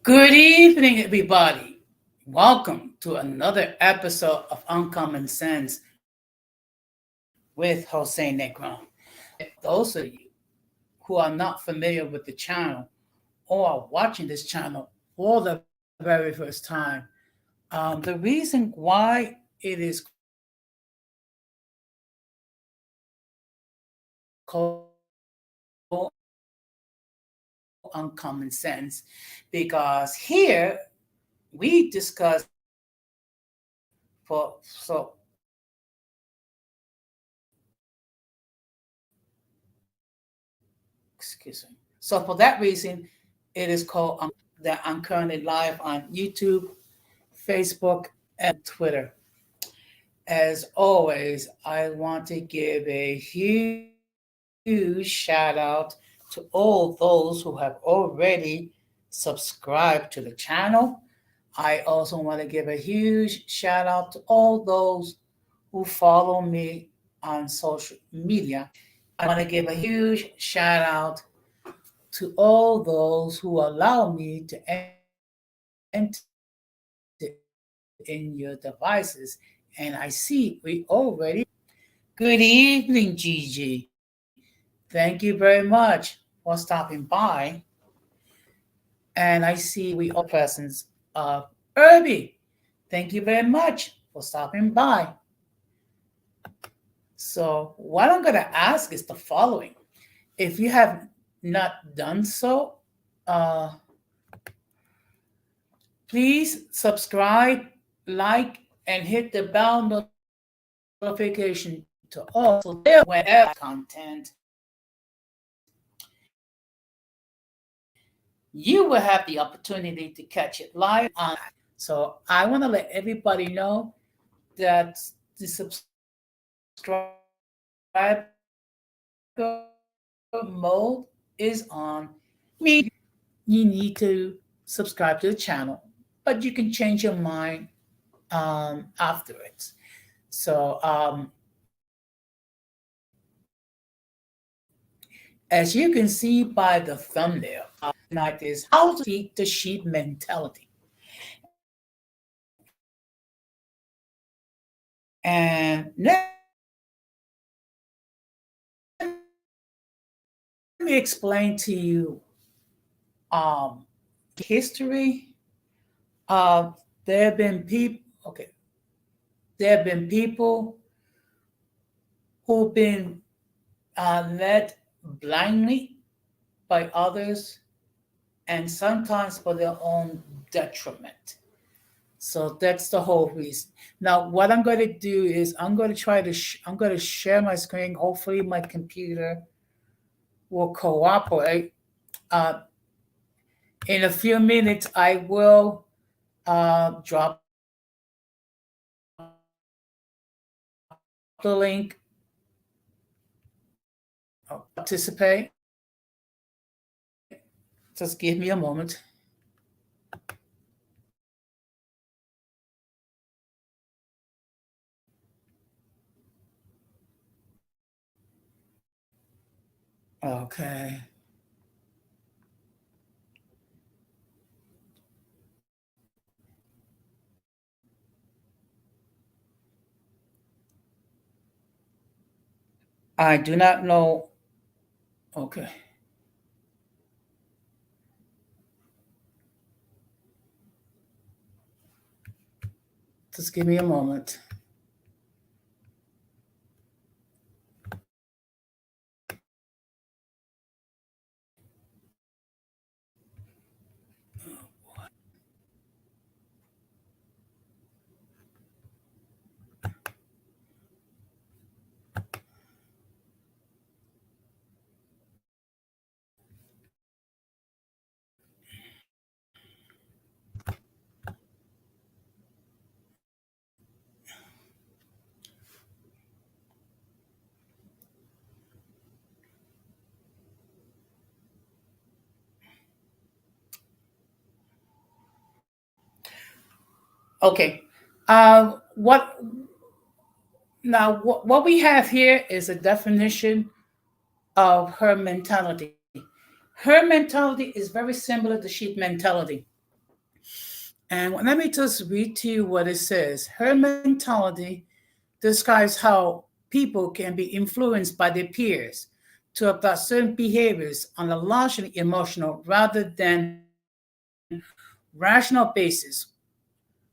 Good evening, everybody. Welcome to another episode of Uncommon Sense with Jose Negron. Those of you who are not familiar with the channel or are watching this channel for the very first time, the reason why it is called Uncommon Sense because here we discuss for so excuse me. So for that reason, it is called that I'm currently live on YouTube, Facebook, and Twitter. As always, I want to give a huge shout out to all those who have already subscribed to the channel. I also want to give a huge shout out to all those who follow me on social media. I want to give a huge shout out to all those who allow me to enter in your devices. And I see we already. Good evening, Gigi. Thank you very much for stopping by. And I see we also have the presence of Irby. Thank you very much for stopping by. So, what I'm going to ask is the following. If you have not done so, uh, please subscribe, like, and hit the bell notification to all so there whenever content, you will have the opportunity to catch it live on. So I want to let everybody know that the subscriber mode is on, meaning you need to subscribe to the channel, but you can change your mind afterwards. So, as you can see by the thumbnail, tonight is how to defeat the sheep mentality. And let me explain to you the history. There have been people. Okay, there have been people who've been led blindly by others, and sometimes for their own detriment. So that's the whole reason. Now, what I'm going to do is I'm going to I'm going to share my screen. Hopefully, my computer will cooperate. Uh, in a few minutes, I will drop the link participate. Just give me a moment. Okay. I do not know. Okay. Just give me a moment. Okay. What now? What we have here is a definition of her mentality. Her mentality is very similar to sheep mentality. And let me just read to you what it says. Her mentality describes how people can be influenced by their peers to adopt certain behaviors on a largely emotional rather than rational basis.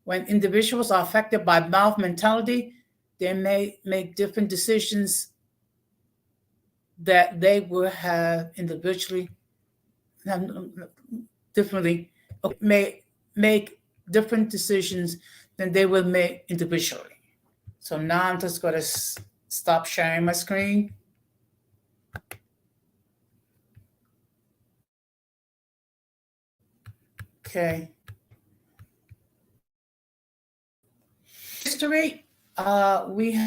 When individuals are affected by mouth mentality, they may make different decisions that they would have individually differently may make different decisions than they will make individually. So now I'm just going to stop sharing my screen. Okay. History, we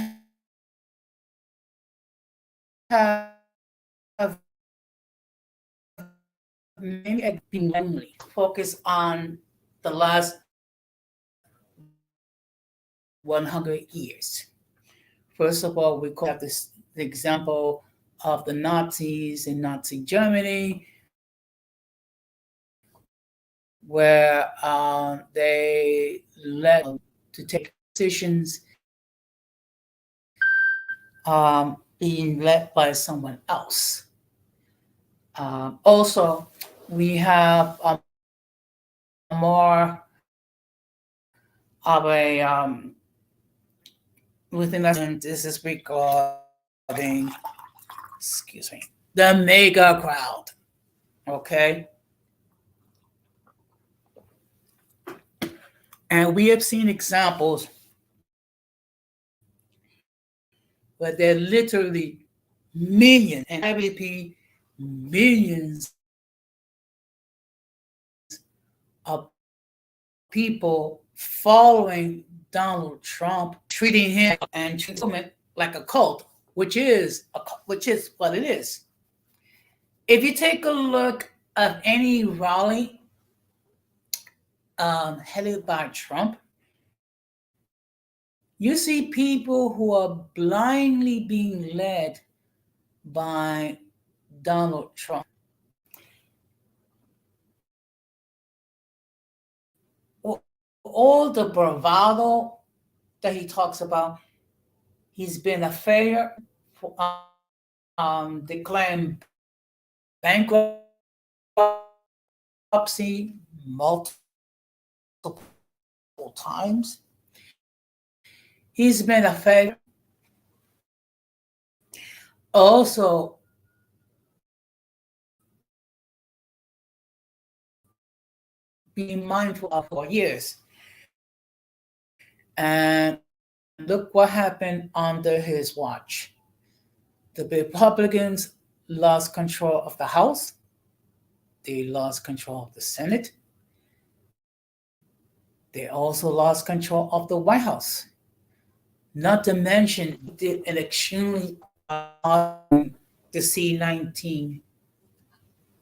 have many mainly focus on the last 100 years. First of all, we have the example of the Nazis in Nazi Germany, where they led to take decisions being led by someone else. Also, we have more of a within us, and this is regarding, excuse me, the mega crowd. Okay. And we have seen examples where there are literally millions, and I repeat, millions of people following Donald Trump, treating him and treating him like a cult, which is what it is. If you take a look at any rally headed by Trump, you see people who are blindly being led by Donald Trump. All the bravado that he talks about, he's been a failure for declaring bankruptcy multiple times. He's been a failure. Also, being mindful of for years. And look what happened under his watch. The Republicans lost control of the House. They lost control of the Senate. They also lost control of the White House. Not to mention, did an extremely the C-19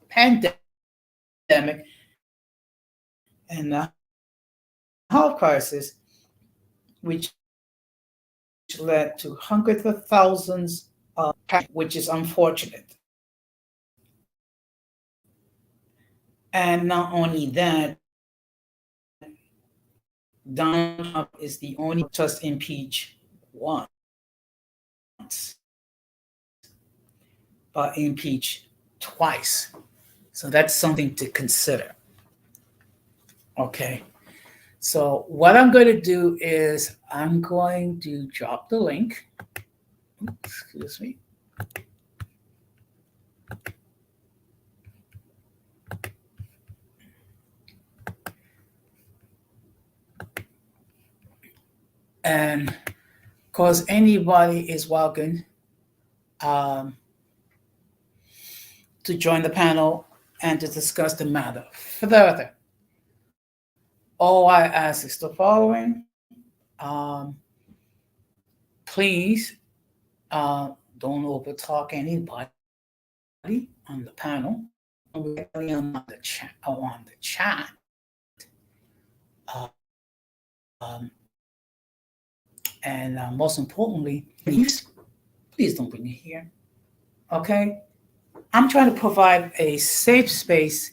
pandemic and the health crisis, which led to hundreds of thousands of, which is unfortunate. And not only that, Donald Trump is the only just impeached once, but impeached twice. So that's something to consider. Okay. So what I'm going to do is I'm going to drop the link. Excuse me. And because anybody is welcome to join the panel and to discuss the matter further. All I ask is the following. Please don't overtalk anybody on the panel, on the chat. Um, and most importantly, please don't bring it here. Okay? I'm trying to provide a safe space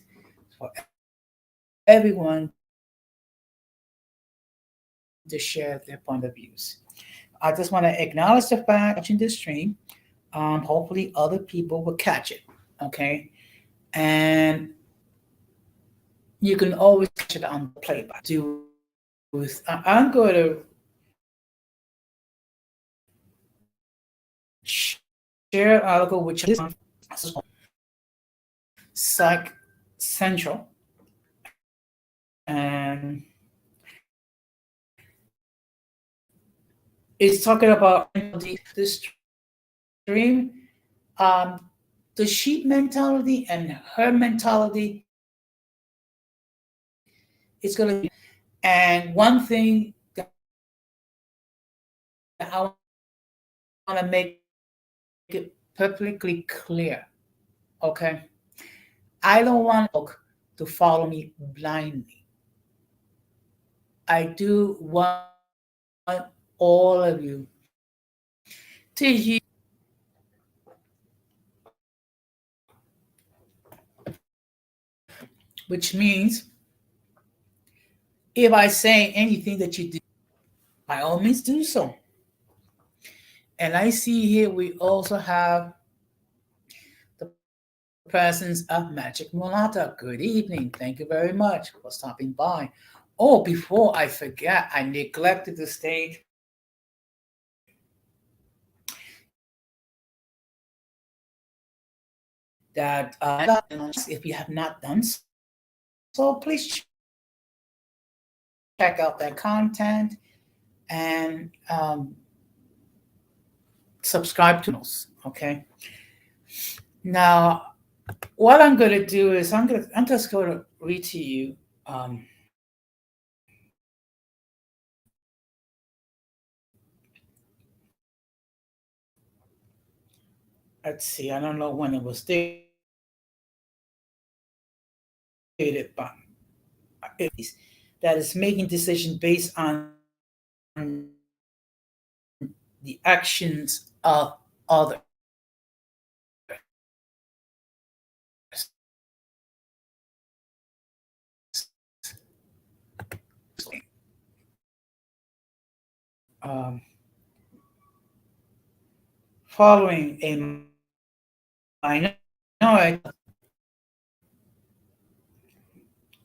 for everyone to share their point of views. I just want to acknowledge the fact watching this stream. Hopefully, other people will catch it. Okay, and you can always catch it on the playback. I'm going to share an article which is Psych Central, and it's talking about this stream, um, the sheep mentality and her mentality. It's going to be, and one thing that I want to make it perfectly clear, okay? I don't want to follow me blindly. I do want all of you to use, which means if I say anything that you do, by all means do so. And I see here we also have the presence of Magic Mulata. Good evening. Thank you very much for stopping by. Oh, before I forget, I neglected to state that if you have not done so, please check out that content and subscribe to us. Okay. Now, what I'm going to do is I'm just going to read to you. Let's see. I don't know when it was stated, but that is making decisions based on the actions of others. Following a minority,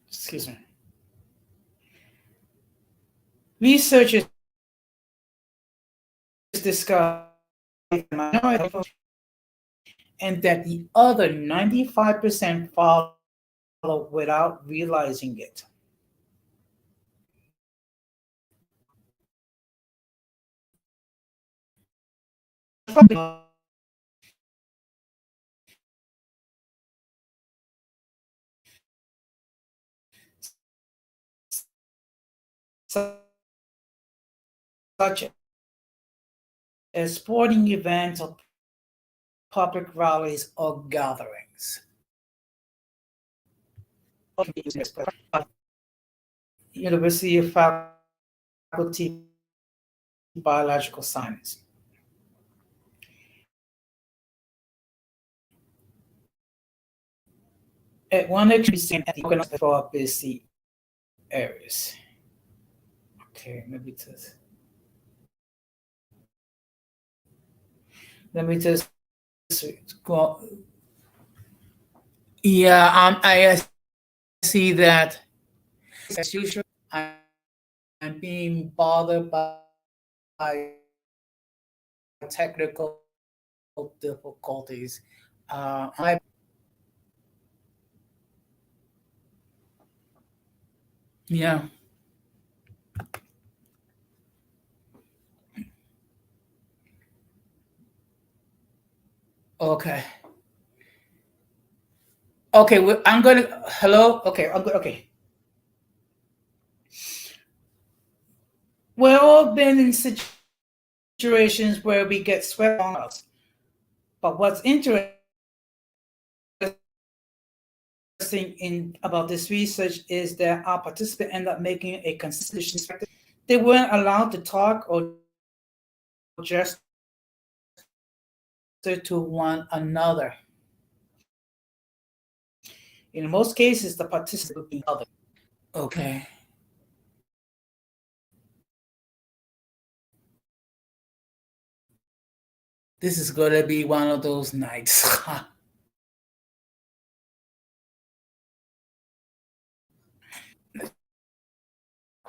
excuse me, researchers discovered minority and that the other 95% follow without realizing it. Such as sporting events or public rallies or gatherings. University of Faculty Biological Science. At one extreme at the organized for busy areas. Okay, let me just go. Yeah, I see that as usual. I'm being bothered by technical difficulties. Yeah. Okay. Okay. I'm gonna. Hello. Okay. I'm good. Okay. We've all been in situations where we get swept on us. But what's interesting in about this research is that our participants end up making a consistent. They weren't allowed to talk or just to one another. In most cases, the participant would be other. Okay. This is going to be one of those nights.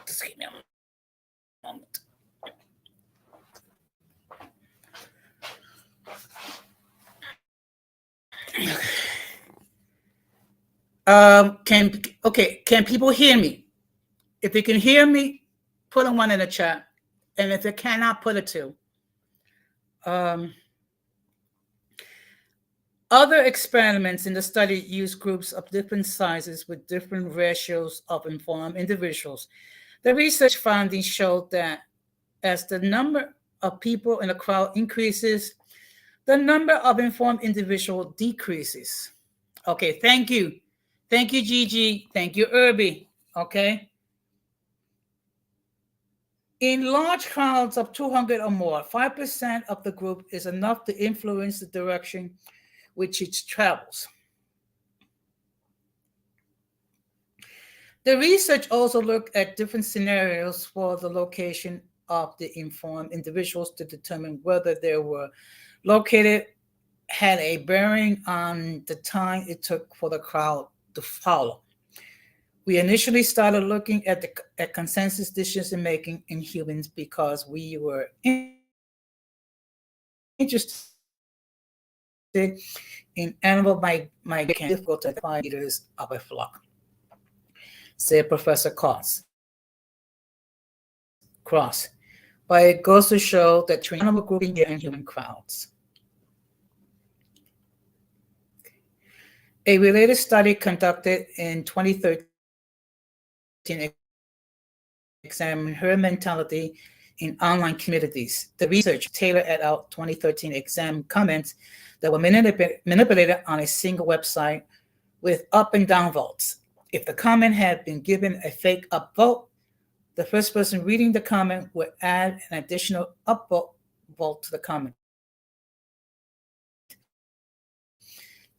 Just give me a moment. Can people hear me? If you can hear me, put a 1 in the chat. And if you cannot, put a 2. Other experiments in the study use groups of different sizes with different ratios of informed individuals. The research findings showed that as the number of people in a crowd increases, the number of informed individuals decreases. Okay, thank you. Thank you, Gigi. Thank you, Irby. Okay. In large crowds of 200 or more, 5% of the group is enough to influence the direction which it travels. The research also looked at different scenarios for the location of the informed individuals to determine whether they were located had a bearing on the time it took for the crowd to follow. We initially started looking at consensus decision making in humans because we were interested in animal migration, difficult to identify leaders of a flock, said Professor Cross. But it goes to show that between animal grouping and human crowds. A related study conducted in 2013 examined herd mentality in online communities. The research, Taylor et al. 2013, examined comments that were manipulated on a single website with up and down votes. If the comment had been given a fake upvote, the first person reading the comment would add an additional upvote to the comment.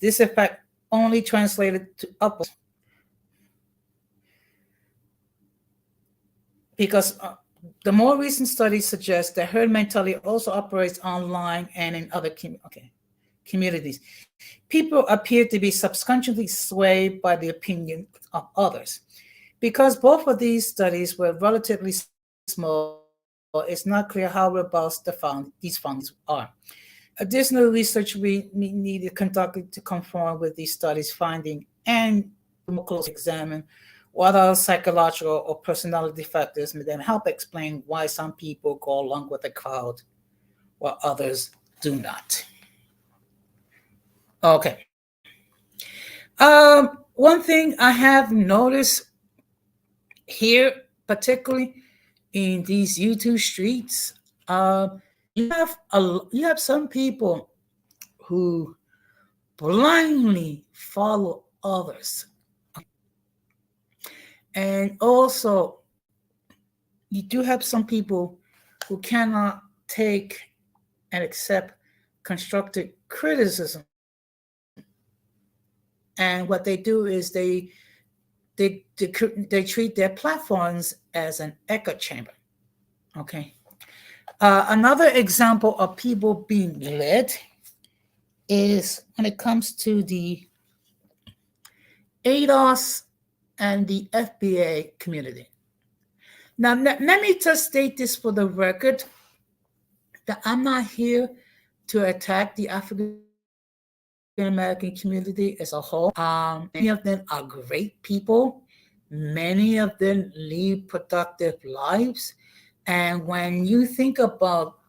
This effect only translated to upvotes because the more recent studies suggest that herd mentality also operates online and in other communities. People appear to be subconsciously swayed by the opinion of others. Because both of these studies were relatively small, it's not clear how robust these findings are. Additional research we needed conducted to conform with these studies' finding and more closely examine what are psychological or personality factors may then help explain why some people go along with the crowd while others do not. Okay. One thing I have noticed here, particularly in these YouTube streets, you have some people who blindly follow others. And also, you do have some people who cannot take and accept constructive criticism. And what they do is they treat their platforms as an echo chamber. Okay. Another example of people being led is when it comes to the ADOS and the FBA community. Now, let me just state this for the record, that I'm not here to attack the African American community as a whole. Many of them are great people. Many of them lead productive lives. And when you think about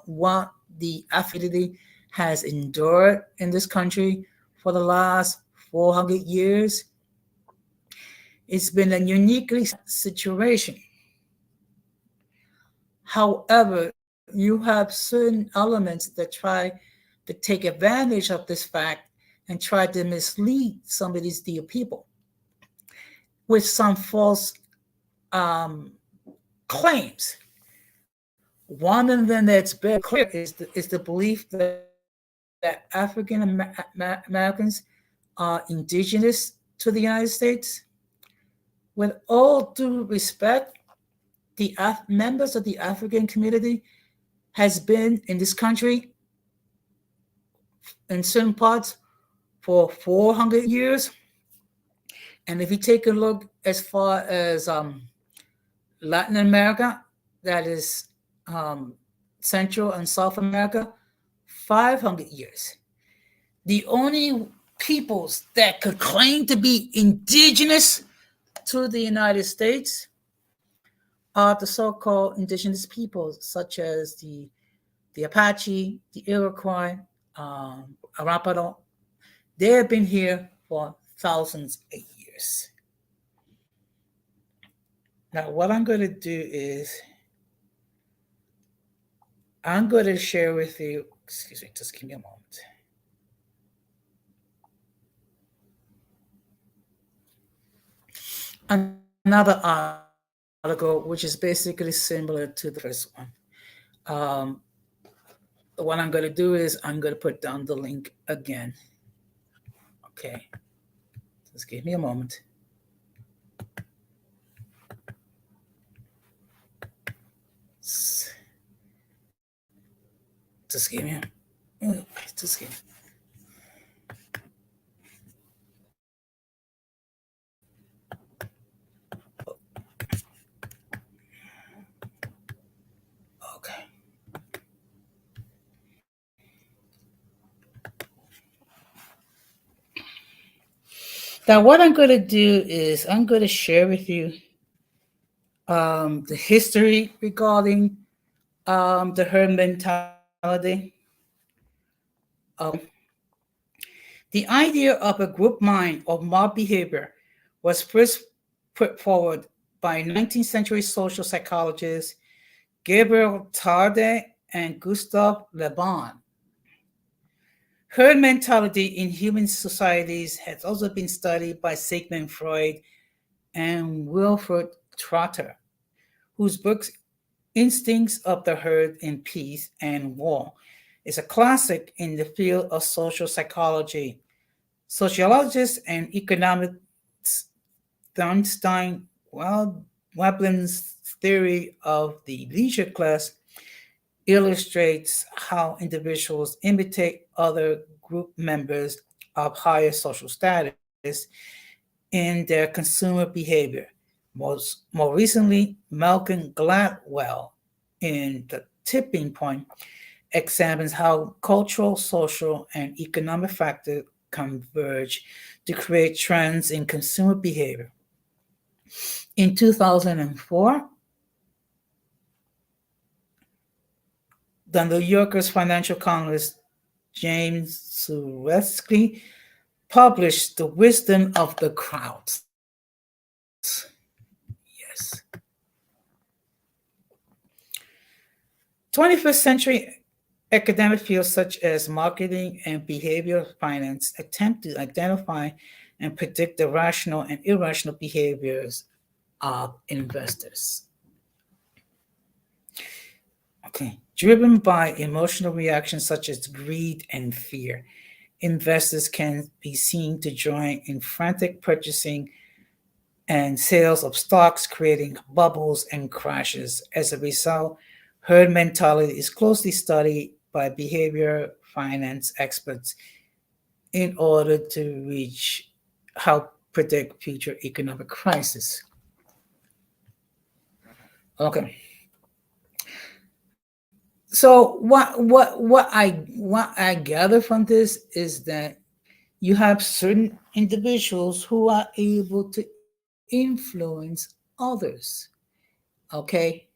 what the African community has endured in this country for the last 400 years, it's been a uniquely situation. However, you have certain elements that try to take advantage of this fact and try to mislead some of these dear people with some false claims. One of them that's very clear is the belief that African Americans are indigenous to the United States. With all due respect, the members of the African community has been in this country in certain parts for 400 years. And if you take a look as far as Latin America, that is um, Central and South America, 500 years. The only peoples that could claim to be indigenous to the United States are the so-called indigenous peoples, such as the Apache, the Iroquois, Arapaho. They have been here for thousands of years. Now, what I'm going to do is I'm going to share with you, excuse me, just give me a moment. Another article, which is basically similar to the first one. What I'm going to do is I'm going to put down the link again. Okay. Just give me a moment. Just give me just give me. Okay. Now, what I'm going to do is I'm going to share with you the history regarding the herd mentality. The idea of a group mind or mob behavior was first put forward by 19th century social psychologists Gabriel Tarde and Gustave Le Bon. Herd mentality in human societies has also been studied by Sigmund Freud and Wilfred Trotter, whose books Instincts of the Herd in Peace and War is a classic in the field of social psychology. Sociologists and economists Dunstein Veblen's theory of the leisure class illustrates how individuals imitate other group members of higher social status in their consumer behavior. More recently, Malcolm Gladwell in The Tipping Point examines how cultural, social, and economic factors converge to create trends in consumer behavior. In 2004, the New Yorker's financial columnist James Sureski published The Wisdom of the Crowds. Yes. 21st century academic fields such as marketing and behavioral finance attempt to identify and predict the rational and irrational behaviors of investors. Okay. Driven by emotional reactions such as greed and fear, investors can be seen to join in frantic purchasing and sales of stocks, creating bubbles and crashes. As a result, herd mentality is closely studied by behavior finance experts in order to reach how predict future economic crisis. Okay. So what I gather from this is that you have certain individuals who are able to influence others. Okay.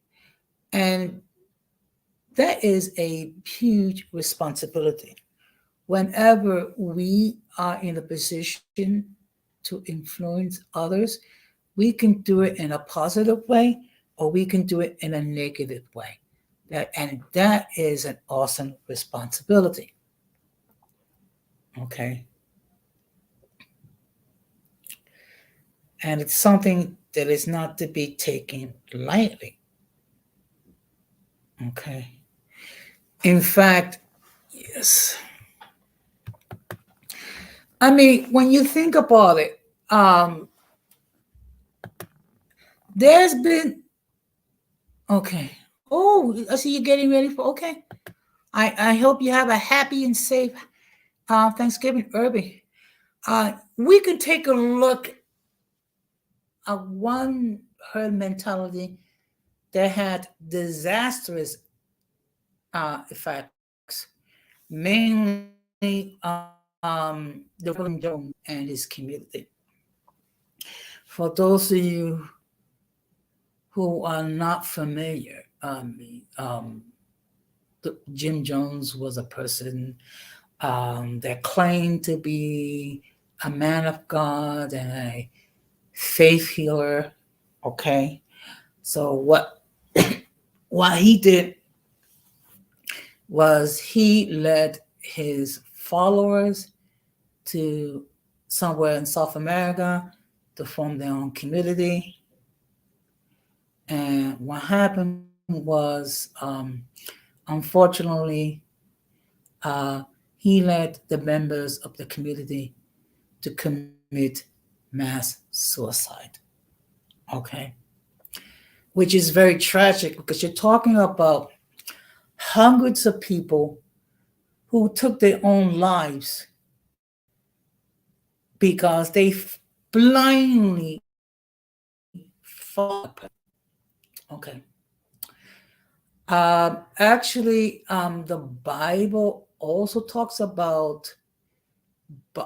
And that is a huge responsibility. Whenever we are in a position to influence others, we can do it in a positive way or we can do it in a negative way. That is an awesome responsibility. Okay. And it's something that is not to be taken lightly. Okay. In fact, yes. I mean, when you think about it, there's been, okay, Oh, I see you're getting ready for. Okay, I hope you have a happy and safe Thanksgiving, Irby. We can take a look at one herd mentality that had disastrous effects, mainly the Reverend Jones and his community. For those of you who are not familiar, Jim Jones was a person that claimed to be a man of God and a faith healer. Okay, so what he did was he led his followers to somewhere in South America to form their own community. And what happened was, unfortunately, uh, he led the members of the community to commit mass suicide. Okay. Which is very tragic because you're talking about hundreds of people who took their own lives because they blindly followed. Okay. Actually, the Bible also talks about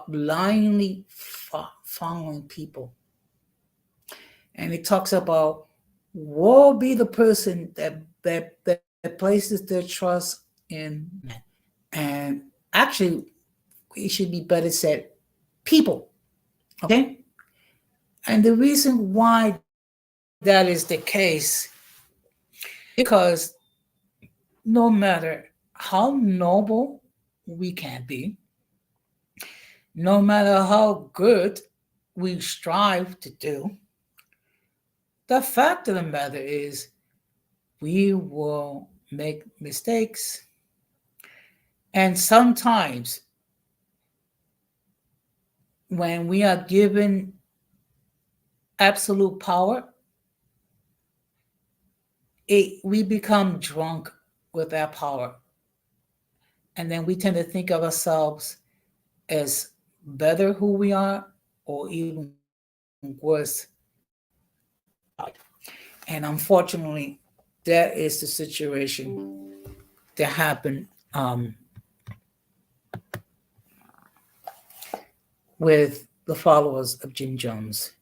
blindly following people. And it talks about woe be the person that places their trust in man. And actually, it should be better said people. Okay? And the reason why that is the case because no matter how noble we can be, no matter how good we strive to do, the fact of the matter is we will make mistakes. And sometimes when we are given absolute power, we become drunk with that power. And then we tend to think of ourselves as better who we are or even worse than we are. And unfortunately, that is the situation that happened with the followers of Jim Jones.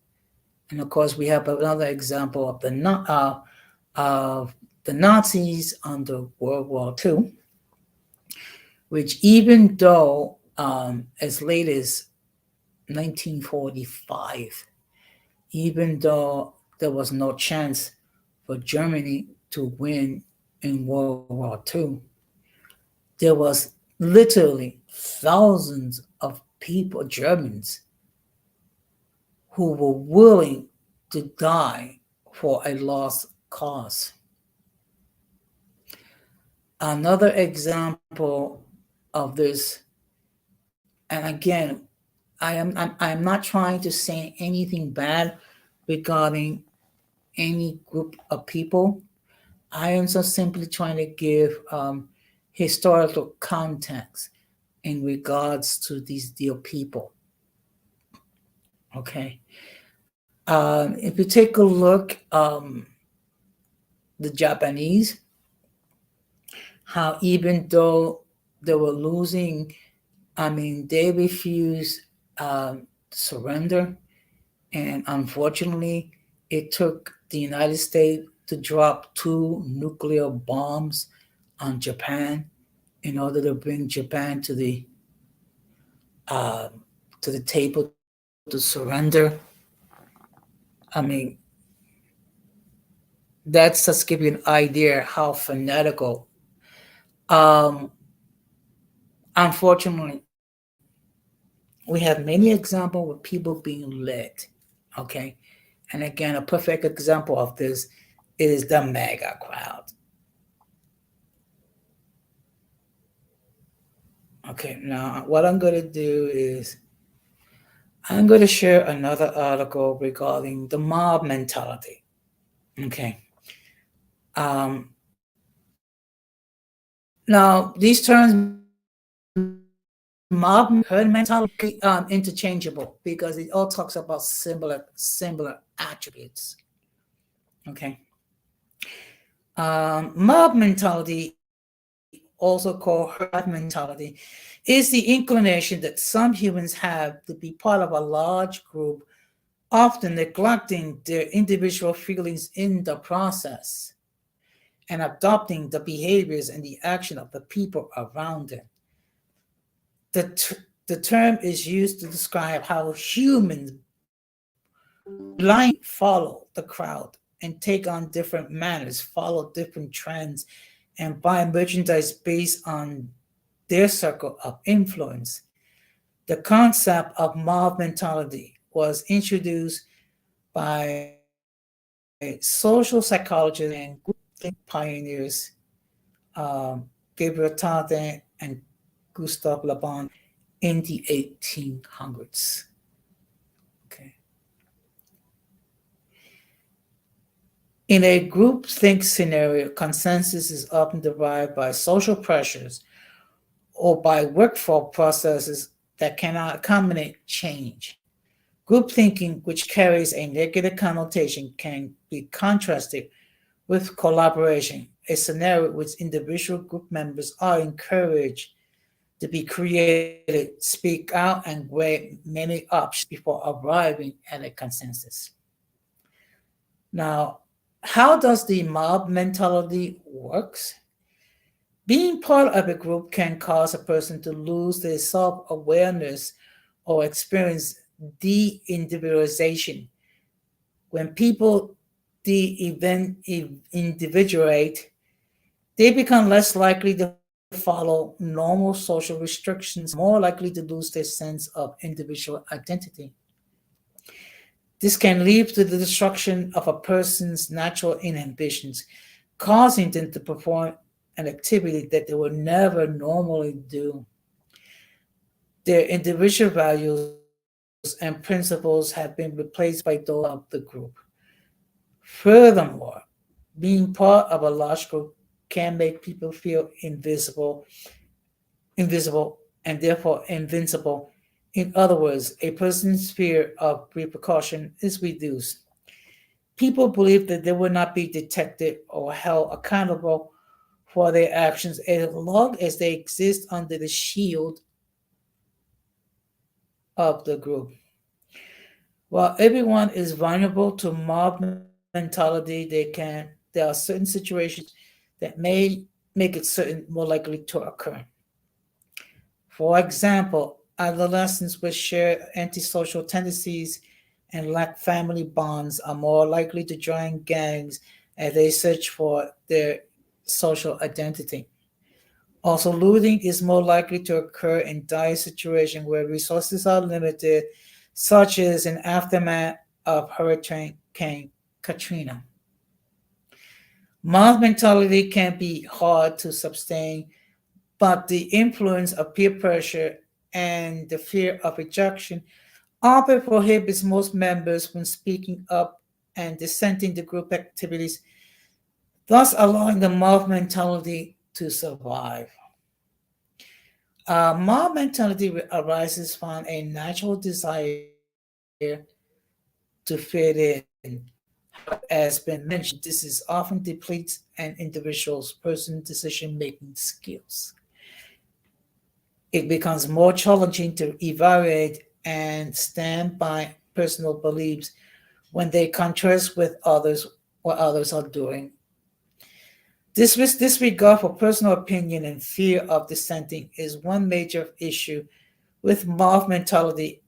And of course, we have another example of the Nazis under World War II, which even though as late as 1945, even though there was no chance for Germany to win in World War II, there was literally thousands of people, Germans, who were willing to die for a lost cause. Another example of this, and again, I'm not trying to say anything bad regarding any group of people. I am just simply trying to give historical context in regards to these dear people. Okay. If you take a look, the Japanese, how even though they were losing, they refused surrender. And unfortunately, it took the United States to drop two nuclear bombs on Japan in order to bring Japan uh, to the table to surrender. I mean, that's just give you an idea how fanatical. Um, Unfortunately, we have many examples of people being led. Okay, and again, a perfect example of this is the mega crowd. Okay, now what I'm going to do is I'm going to share another article regarding the mob mentality. Okay. Um, Now, these terms, mob herd mentality, interchangeable because it all talks about similar attributes. Okay. Mob mentality, also called herd mentality, is the inclination that some humans have to be part of a large group, often neglecting their individual feelings in the process and adopting the behaviors and the action of the people around them. The term is used to describe how humans blindly follow the crowd and take on different manners, follow different trends, and buy merchandise based on their circle of influence. The concept of mob mentality was introduced by social psychologists and group pioneers, Gabriel Tarde and Gustave Le Bon in the 1800s. Okay. In a groupthink scenario, consensus is often derived by social pressures or by workflow processes that cannot accommodate change. Group thinking, which carries a negative connotation, can be contrasted with collaboration, a scenario in which individual group members are encouraged to be creative, speak out, and weigh many options before arriving at a consensus. Now, how does the mob mentality works? Being part of a group can cause a person to lose their self-awareness or experience de-individualization. When people de-individuate, they become less likely to follow normal social restrictions, more likely to lose their sense of individual identity. This can lead to the destruction of a person's natural inhibitions, causing them to perform an activity that they would never normally do. Their individual values and principles have been replaced by those of the group. Furthermore, being part of a large group can make people feel invisible, and therefore invincible. In other words, a person's fear of repercussion is reduced. People believe that they will not be detected or held accountable for their actions as long as they exist under the shield of the group. While everyone is vulnerable to mob mentality, there are certain situations that may make it certain more likely to occur. For example, adolescents with shared antisocial tendencies and lack family bonds are more likely to join gangs as they search for their social identity. Also, looting is more likely to occur in dire situations where resources are limited, such as in aftermath of Hurricane Katrina. Mob mentality can be hard to sustain, but the influence of peer pressure and the fear of rejection often prohibits most members from speaking up and dissenting to group activities, thus allowing the mob mentality to survive. Mob mentality arises from a natural desire to fit in. However, as been mentioned, this is often depletes an individual's personal decision making skills. It becomes more challenging to evaluate and stand by personal beliefs when they contrast with others what others are doing. This disregard for personal opinion and fear of dissenting is one major issue with mob mentality.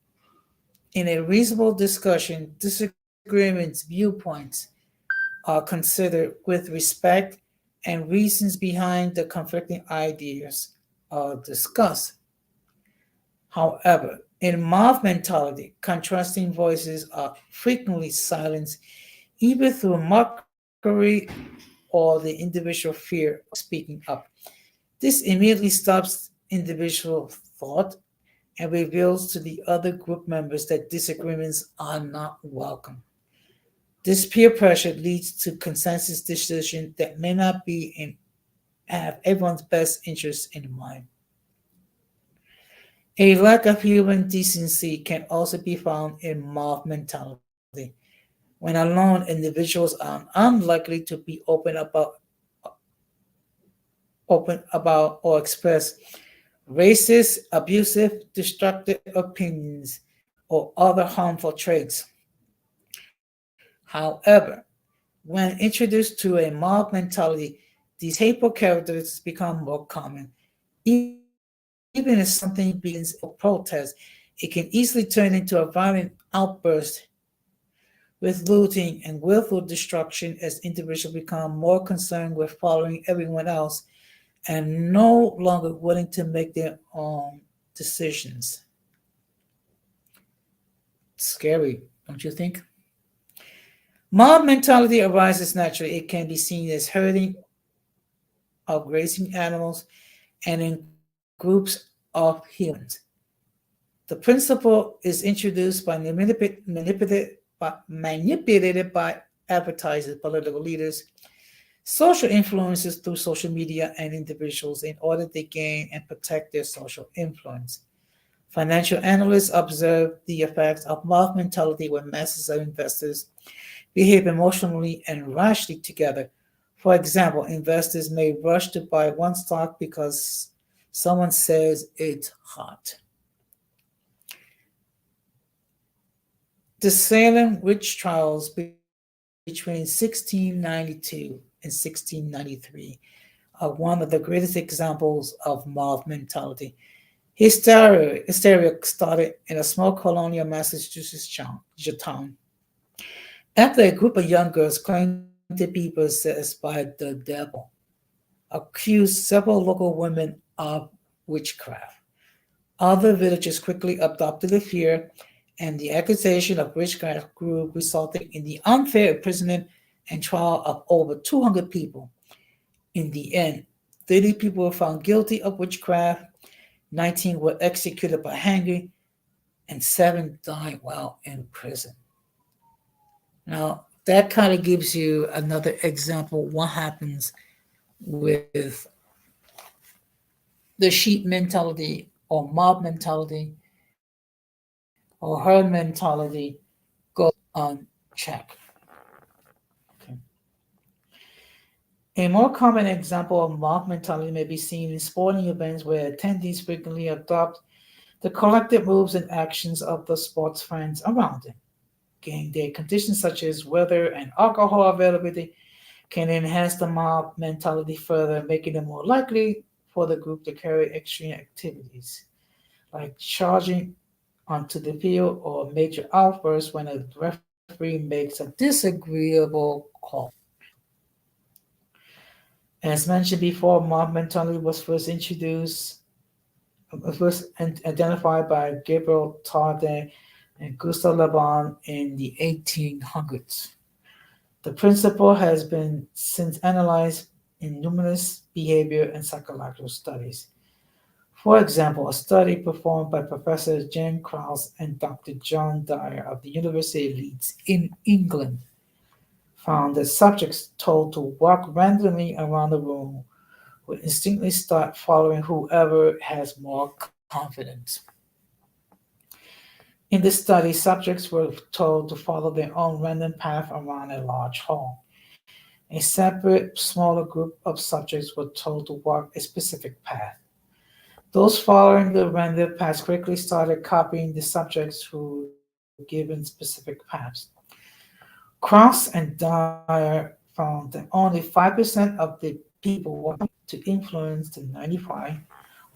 In a reasonable discussion, disagreements, viewpoints are considered with respect and reasons behind the conflicting ideas are discussed. However, in mob mentality, contrasting voices are frequently silenced either through mockery or the individual fear of speaking up. This immediately stops individual thought and reveals to the other group members that disagreements are not welcome. This peer pressure leads to consensus decisions that may not be have everyone's best interest in mind. A lack of human decency can also be found in mob mentality. When alone, individuals are unlikely to be open about or express racist, abusive, destructive opinions, or other harmful traits. However, when introduced to a mob mentality, these hateful characteristics become more common. Even if something begins as a protest, it can easily turn into a violent outburst with looting and willful destruction as individuals become more concerned with following everyone else and no longer willing to make their own decisions. Scary, don't you think? Mob mentality arises naturally. It can be seen as herding of grazing animals and in groups of humans. The principle is introduced by manipulated by advertisers, political leaders, social influences through social media, and individuals in order to gain and protect their social influence. Financial analysts observe the effects of mob mentality when masses of investors behave emotionally and rashly together. For example, investors may rush to buy one stock because someone says it's hot. The Salem witch trials between 1692 and 1693 are one of the greatest examples of mob mentality. Hysteria started in a small colonial Massachusetts town after a group of young girls claimed to be possessed by the devil, accused several local women of witchcraft. Other villagers quickly adopted the fear, and the accusation of witchcraft grew, resulting in the unfair imprisonment and trial of over 200 people. In the end, 30 people were found guilty of witchcraft, 19 were executed by hanging, and 7 died while in prison. Now, that kind of gives you another example what happens with the sheep mentality or mob mentality or herd mentality goes unchecked. Okay. A more common example of mob mentality may be seen in sporting events where attendees frequently adopt the collective moves and actions of the sports fans around them. Game day conditions such as weather and alcohol availability can enhance the mob mentality further, making it more likely for the group to carry extreme activities, like charging onto the field or major outbursts when a referee makes a disagreeable call. As mentioned before, mob mentality was first identified by Gabriel Tarde and Gustave Le Bon in the 1800s. The principle has been since analyzed in numerous behavior and psychological studies. For example, a study performed by Professor Jane Krause and Dr. John Dyer of the University of Leeds in England found that subjects told to walk randomly around the room would instinctively start following whoever has more confidence. In this study, subjects were told to follow their own random path around a large hall. A separate, smaller group of subjects were told to walk a specific path. Those following the random paths quickly started copying the subjects who were given specific paths. Cross and Dyer found that only 5% of the people walked to influence the 95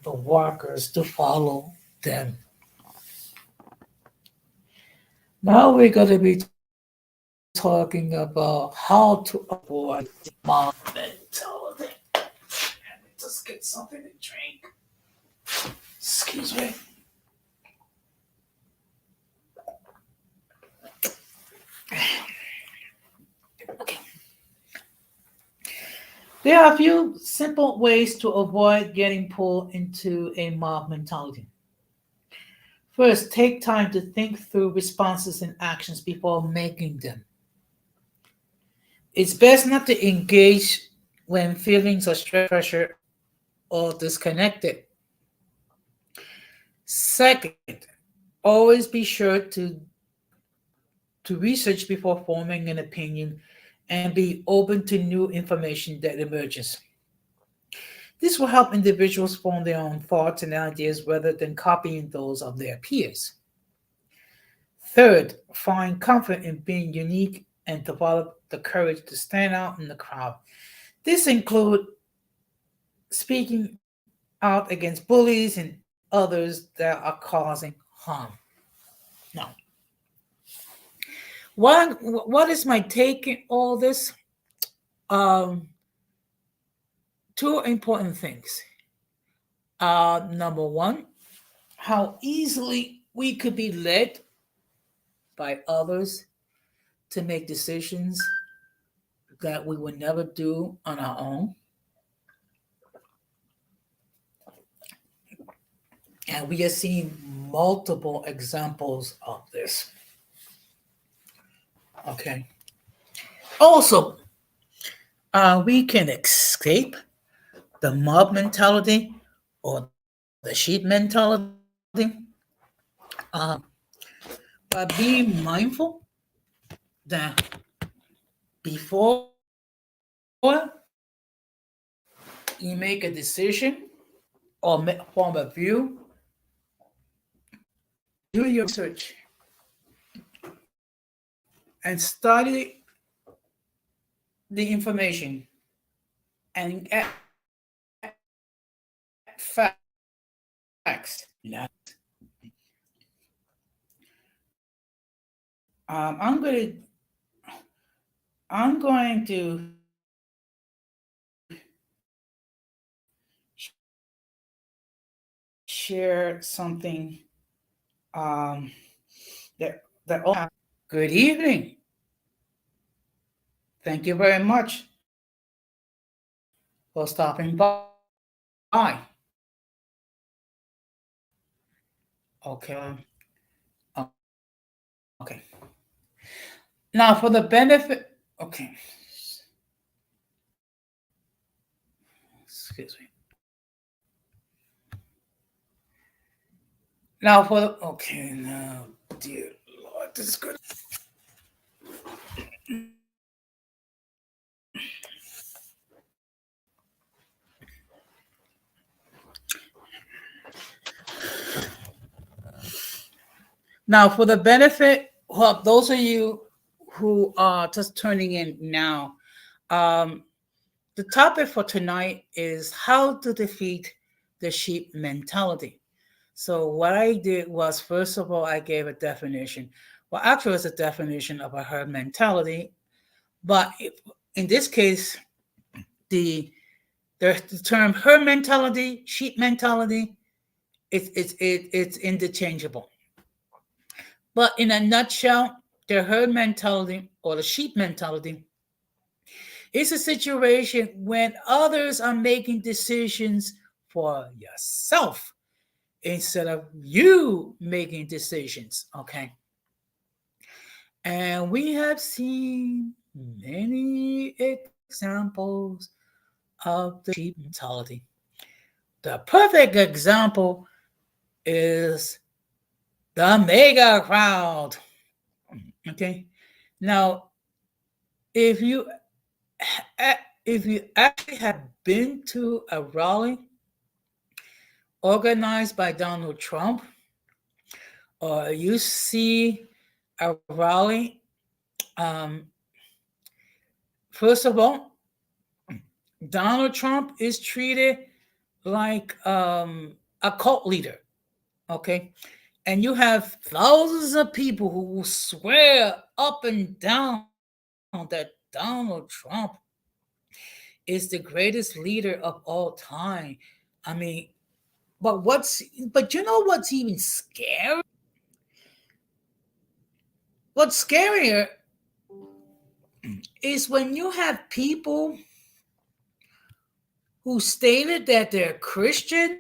the walkers to follow them. Now we're going to be talking about how to avoid mob mentality. Let me just get something to drink. Excuse me. Okay. There are a few simple ways to avoid getting pulled into a mob mentality. First, take time to think through responses and actions before making them. It's best not to engage when feelings of stress, pressure, or disconnected. Second, always be sure to research before forming an opinion and be open to new information that emerges. This will help individuals form their own thoughts and ideas rather than copying those of their peers. Third, find comfort in being unique and develop the courage to stand out in the crowd. This includes speaking out against bullies and others that are causing harm. Now, what is my take in all this? Um, Two important things. Number one, how easily we could be led by others to make decisions that we would never do on our own. And we are seeing multiple examples of this. Okay. Also, we can escape the mob mentality or the sheep mentality uh, by being mindful that before you make a decision or form a view, do your research and study the information and get facts. I'm going to share something that all. Good evening. Thank you very much for stopping by. Okay. Okay. Now for the benefit. Okay. Excuse me. Now for the. Okay. Now, dear Lord, this is good. Now, for the benefit of those of you who are just turning in now, the topic for tonight is how to defeat the sheep mentality. So, what I did was, first of all, I gave a definition. Well, actually, it's a definition of a herd mentality, but in this case, the term herd mentality, sheep mentality, it's interchangeable. But in a nutshell, the herd mentality or the sheep mentality is a situation when others are making decisions for yourself instead of you making decisions. Okay. And we have seen many examples of the sheep mentality. The perfect example is the mega crowd. Okay. Now, if you actually have been to a rally organized by Donald Trump, or you see a rally, first of all, Donald Trump is treated like a cult leader. Okay. And you have thousands of people who will swear up and down that Donald Trump is the greatest leader of all time. I mean, but you know what's even scary? What's scarier is when you have people who stated that they're Christians,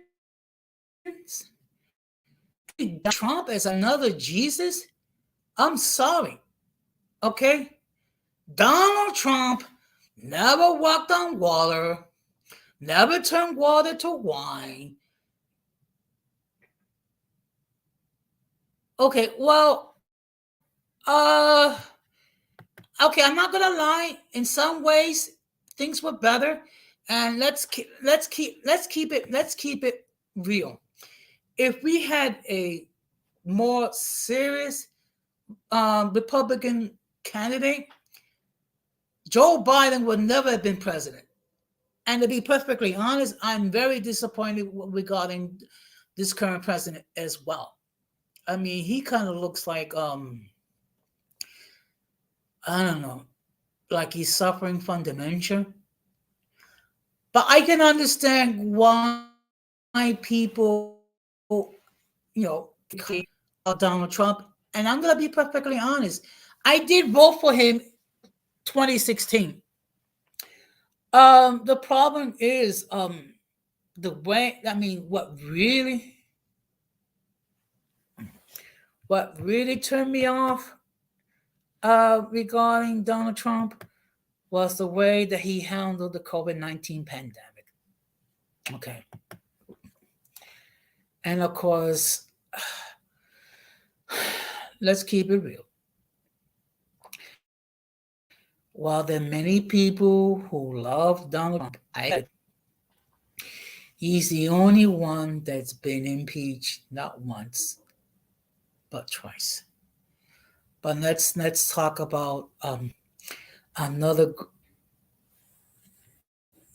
Trump as another Jesus. I'm sorry. Okay? Donald Trump never walked on water, never turned water to wine. Okay, well, okay, I'm not gonna lie. In some ways, things were better, and let's keep it real. If we had a more serious Republican candidate, Joe Biden would never have been president. And to be perfectly honest, I'm very disappointed regarding this current president as well. I mean, he kind of looks like I don't know, like he's suffering from dementia. But I can understand why people, Donald Trump. And I'm gonna be perfectly honest. I did vote for him 2016. The problem is the way. I mean, what really turned me off regarding Donald Trump was the way that he handled the COVID-19 pandemic. Okay, and of course, let's keep it real. While there are many people who love Donald Trump, he's the only one that's been impeached not once but twice. But let's talk about another.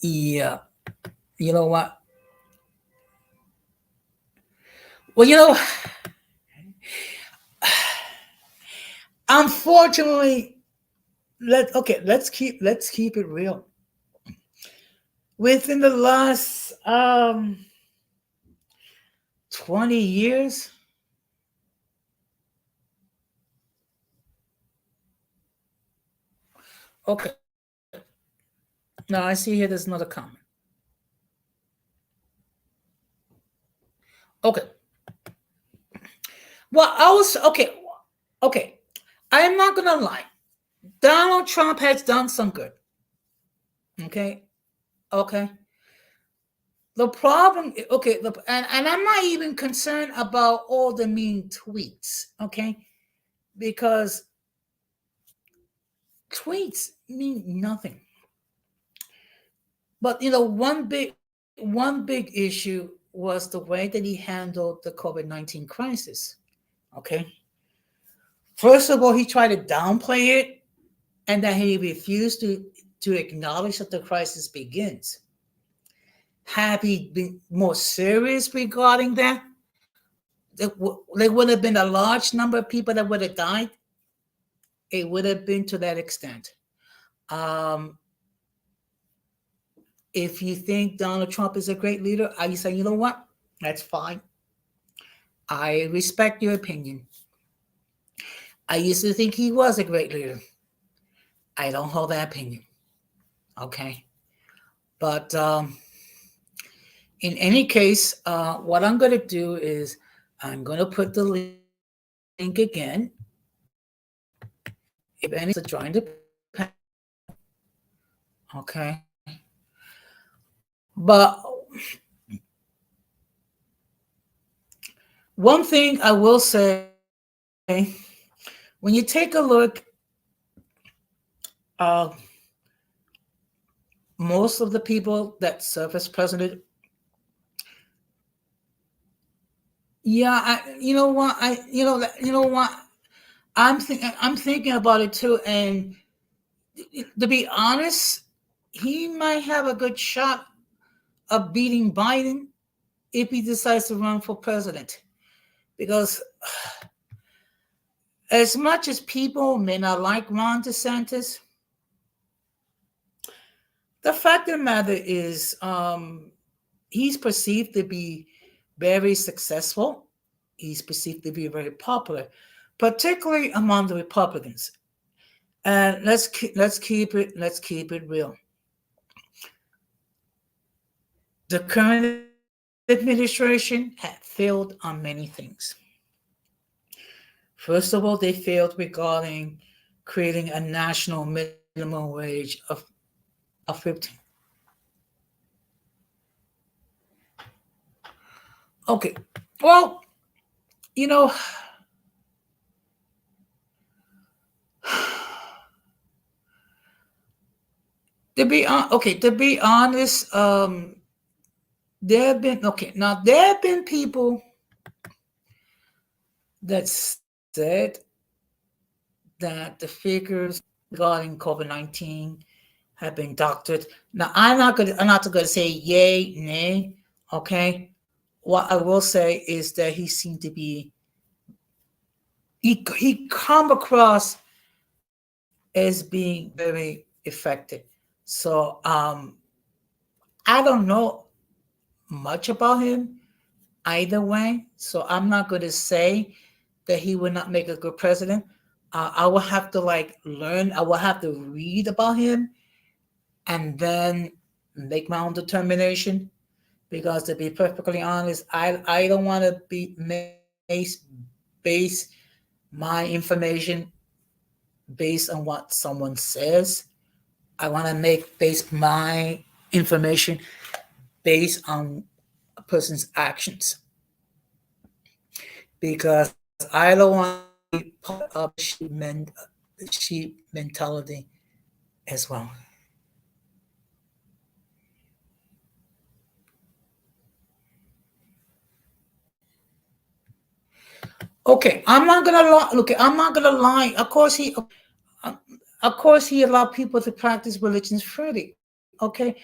Yeah, you know what? Well, unfortunately, let's keep it real. Within the last 20 years, okay. Now I see here. There's another comment. Okay. Well, I was okay. Okay, I'm not gonna lie. Donald Trump has done some good. Okay, okay. The problem, okay, and I'm not even concerned about all the mean tweets. Okay, because tweets mean nothing. But one big issue was the way that he handled the COVID-19 crisis. Okay, first of all, he tried to downplay it, and then he refused to acknowledge that the crisis begins. Had he been more serious regarding that, there would have been a large number of people that would have died. It would have been to that extent. Um, if you think Donald Trump is a great leader, I say, you know what? That's fine. I respect your opinion. I used to think he was a great leader. I don't hold that opinion. Okay. But in any case, what I'm going to do is I'm going to put the link again. If any to join the panel. Okay. But one thing I will say, when you take a look, uh, most of the people that serve as president, yeah, you know what, I'm thinking about it too, and to be honest, he might have a good shot of beating Biden if he decides to run for president, because as much as people may not like Ron DeSantis, the fact of the matter is, he's perceived to be very successful. He's perceived to be very popular, particularly among the Republicans. And let's keep it real. The current administration had failed on many things. First of all, they failed regarding creating a national minimum wage of 15. Okay. Well, you know, to be honest, there have been there have been people that said that the figures regarding COVID-19 have been doctored. Now, I'm not gonna say yay, nay. Okay, what I will say is that he seemed to be he come across as being very effective. So I don't know much about him either way. So I'm not going to say that he would not make a good president. I will have to like learn. I will have to read about him and then make my own determination. Because to be perfectly honest, I don't want to be base my information based on what someone says. I want to make base my information based on a person's actions because I don't want to be part of sheep mentality as well. Okay, I'm not gonna lie. Look, I'm not gonna lie. Uh, of course, he allowed people to practice religions freely. Okay,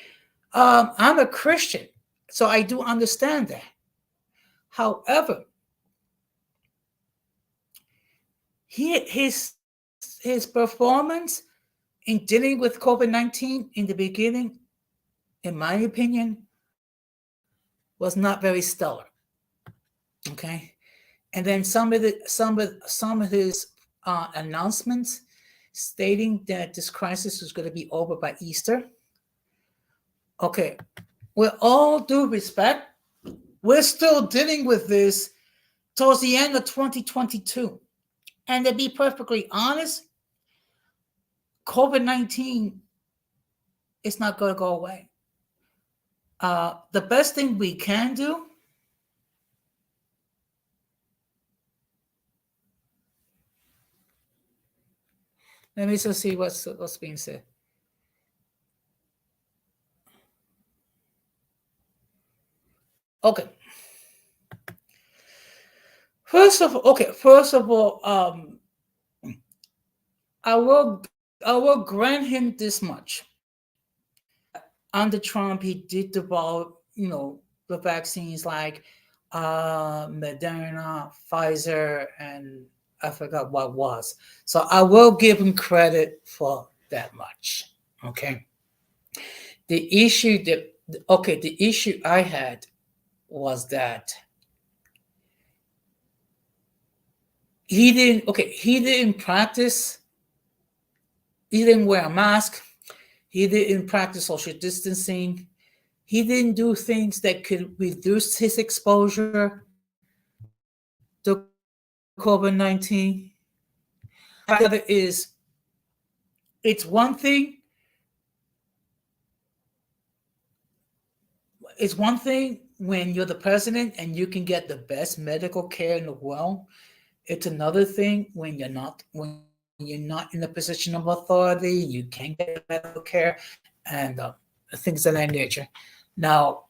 I'm a Christian, so I do understand that. However, his performance in dealing with COVID-19 in the beginning, in my opinion, was not very stellar. Okay, and then some of his announcements stating that this crisis was going to be over by Easter. Okay, with all due respect, we're still dealing with this towards the end of 2022. And to be perfectly honest, COVID-19 is not going to go away. The best thing we can do, let me just see what's being said. Okay. First of all, I will grant him this much that under Trump he did develop, the vaccines like Moderna, Pfizer, and I forgot what was. So I will give him credit for that much. Okay. The issue that the issue I had was that he didn't practice, he didn't wear a mask, he didn't practice social distancing, he didn't do things that could reduce his exposure to COVID-19. However, is it's one thing. It's one thing when you're the president and you can get the best medical care in the world. It's another thing when you're not in a position of authority. You can't get medical care and things of that nature. Now,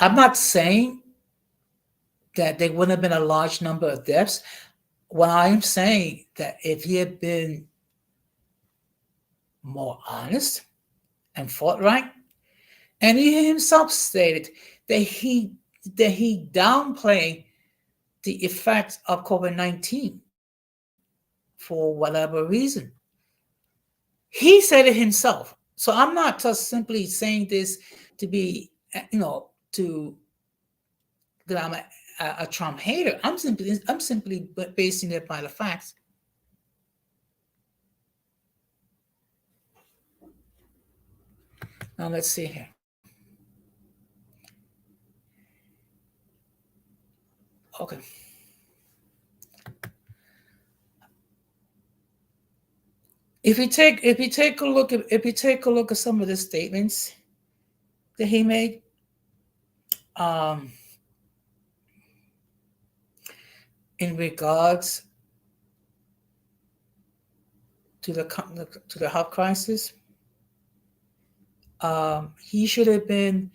I'm not saying that there wouldn't have been a large number of deaths. What I'm saying that if he had been more honest and forthright, and he himself stated that he downplayed the effects of COVID-19 for whatever reason. He said it himself. So I'm not just simply saying this to be, to that I'm a Trump hater. I'm simply basing it by the facts. Now let's see here. Okay. if you take a look at some of the statements that he made, um, in regards to the health crisis, he should have been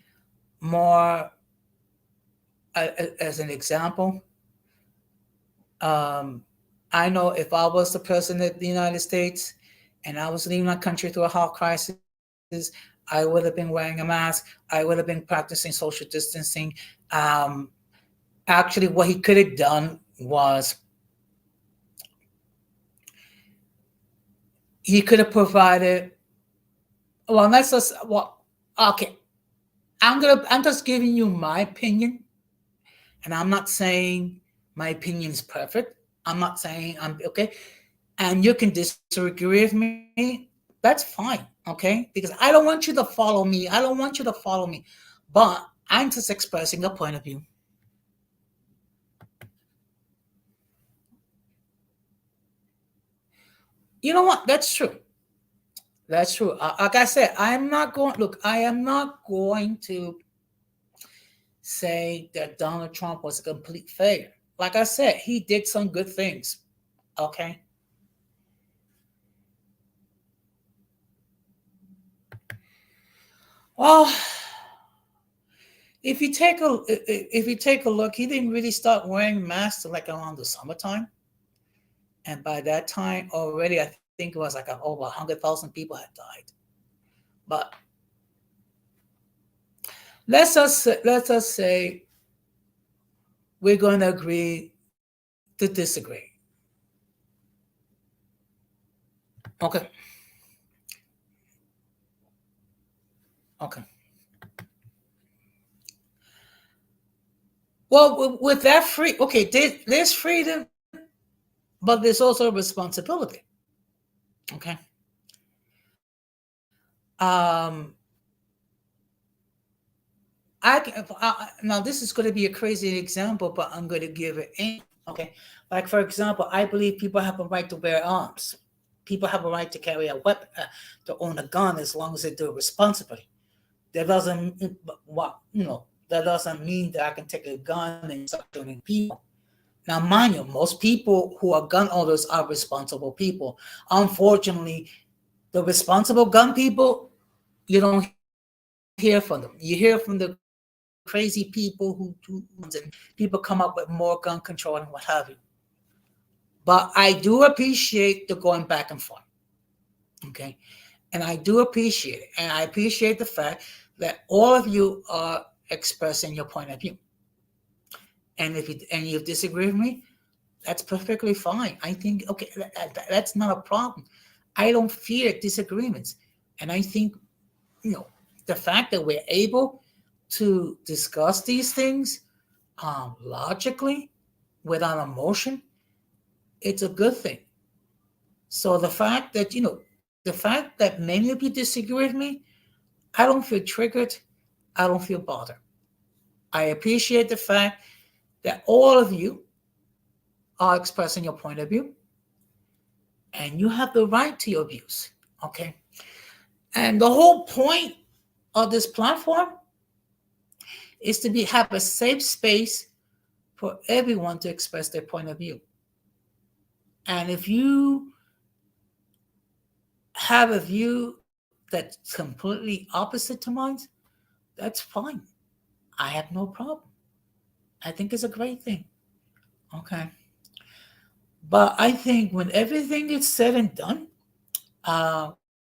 more, as an example. Um, I know if I was the president of the United States and I was leading my country through a health crisis, I would have been wearing a mask. I would have been practicing social distancing. Um, Actually, what he could have done was he could have provided. Well, let's just. Well, okay. I'm just giving you my opinion, and I'm not saying my opinion is perfect. I'm not saying I'm okay. And you can disagree with me, that's fine, okay? Because I don't want you to follow me. I don't want you to follow me. But I'm just expressing a point of view. You know what? That's true. That's true. Like I said, I'm not going, look, I am not going to say that Donald Trump was a complete failure. Like I said, he did some good things, okay? Well, if you take a look, he didn't really start wearing masks till like around the summertime, and by that time already, I think it was like over 100,000 people had died. But let's just say we're going to agree to disagree. Okay, okay. Well, with that free, okay, there's freedom, but there's also responsibility. Okay. Um, now this is going to be a crazy example, but I'm going to give it anyway. Okay, like for example, I believe people have a right to bear arms. People have a right to carry a weapon, to own a gun, as long as they do it responsibly. That doesn't, what that doesn't mean that I can take a gun and start shooting people. Now, mind you, most people who are gun owners are responsible people. Unfortunately, the responsible gun people, you don't hear from them. You hear from the crazy people who do guns, and people come up with more gun control and what have you. But I do appreciate the going back and forth. Okay. And I do appreciate it. And I appreciate the fact that all of you are expressing your point of view. And you disagree with me, that's perfectly fine. I think, okay, that's not a problem. I don't fear disagreements. And I think, you know, the fact that we're able to discuss these things, logically, without emotion, it's a good thing. So the fact that many of you disagree with me, I don't feel triggered. I don't feel bothered. I appreciate the fact that all of you are expressing your point of view, and you have the right to your views. Okay. And the whole point of this platform is to have a safe space for everyone to express their point of view. And if you have a view that's completely opposite to mine, that's fine. I have no problem. I think it's a great thing. Okay. But I think when everything is said and done,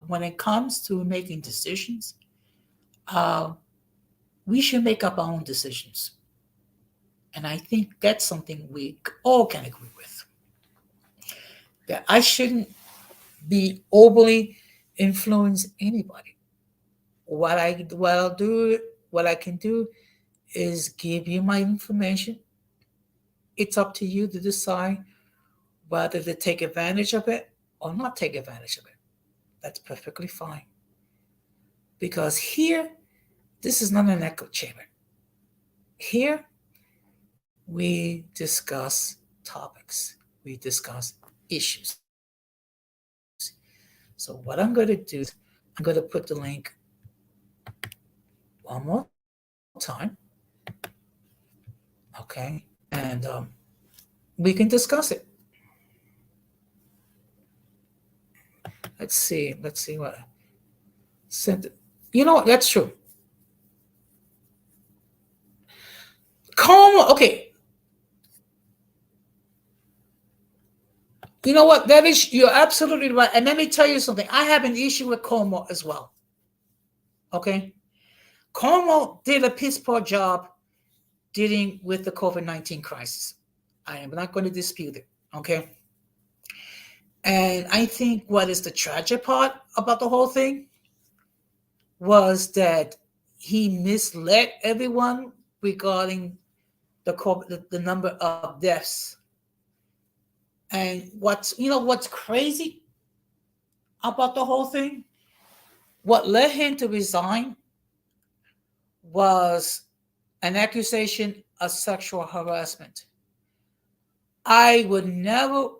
when it comes to making decisions, uh, we should make up our own decisions. And I think that's something we all can agree with. That I shouldn't be overly influence anybody. What I can do is give you my information. It's up to you to decide whether to take advantage of it or not take advantage of it. That's perfectly fine. Because here, this is not an echo chamber. Here, we discuss topics, we discuss issues. So So what I'm going to do is I'm going to put the link one more time. Okay. And we can discuss it. Let's see what sent. You know what? That's true. Como, okay. You know what? That is, you're absolutely right. And let me tell you something. I have an issue with Como as well. Okay. Como did a piss poor job dealing with the COVID-19 crisis. I am not going to dispute it. Okay. And I think what is the tragic part about the whole thing was that he misled everyone regarding the number of deaths. And what's crazy about the whole thing? What led him to resign was an accusation of sexual harassment. I would never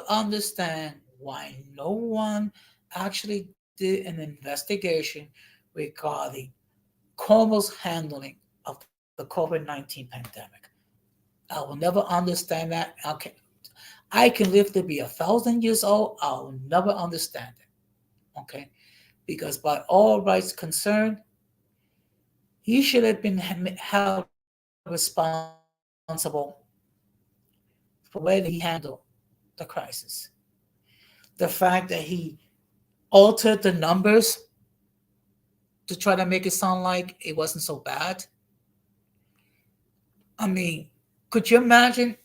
understand why no one actually did an investigation regarding Cuomo's handling of the COVID-19 pandemic. I will never understand that. Okay, I can live to be 1,000 years old. I will never understand it. Okay, because by all rights concerned, he should have been held responsible for the way that he handled the crisis. The fact that he altered the numbers to try to make it sound like it wasn't so bad. I mean, could you imagine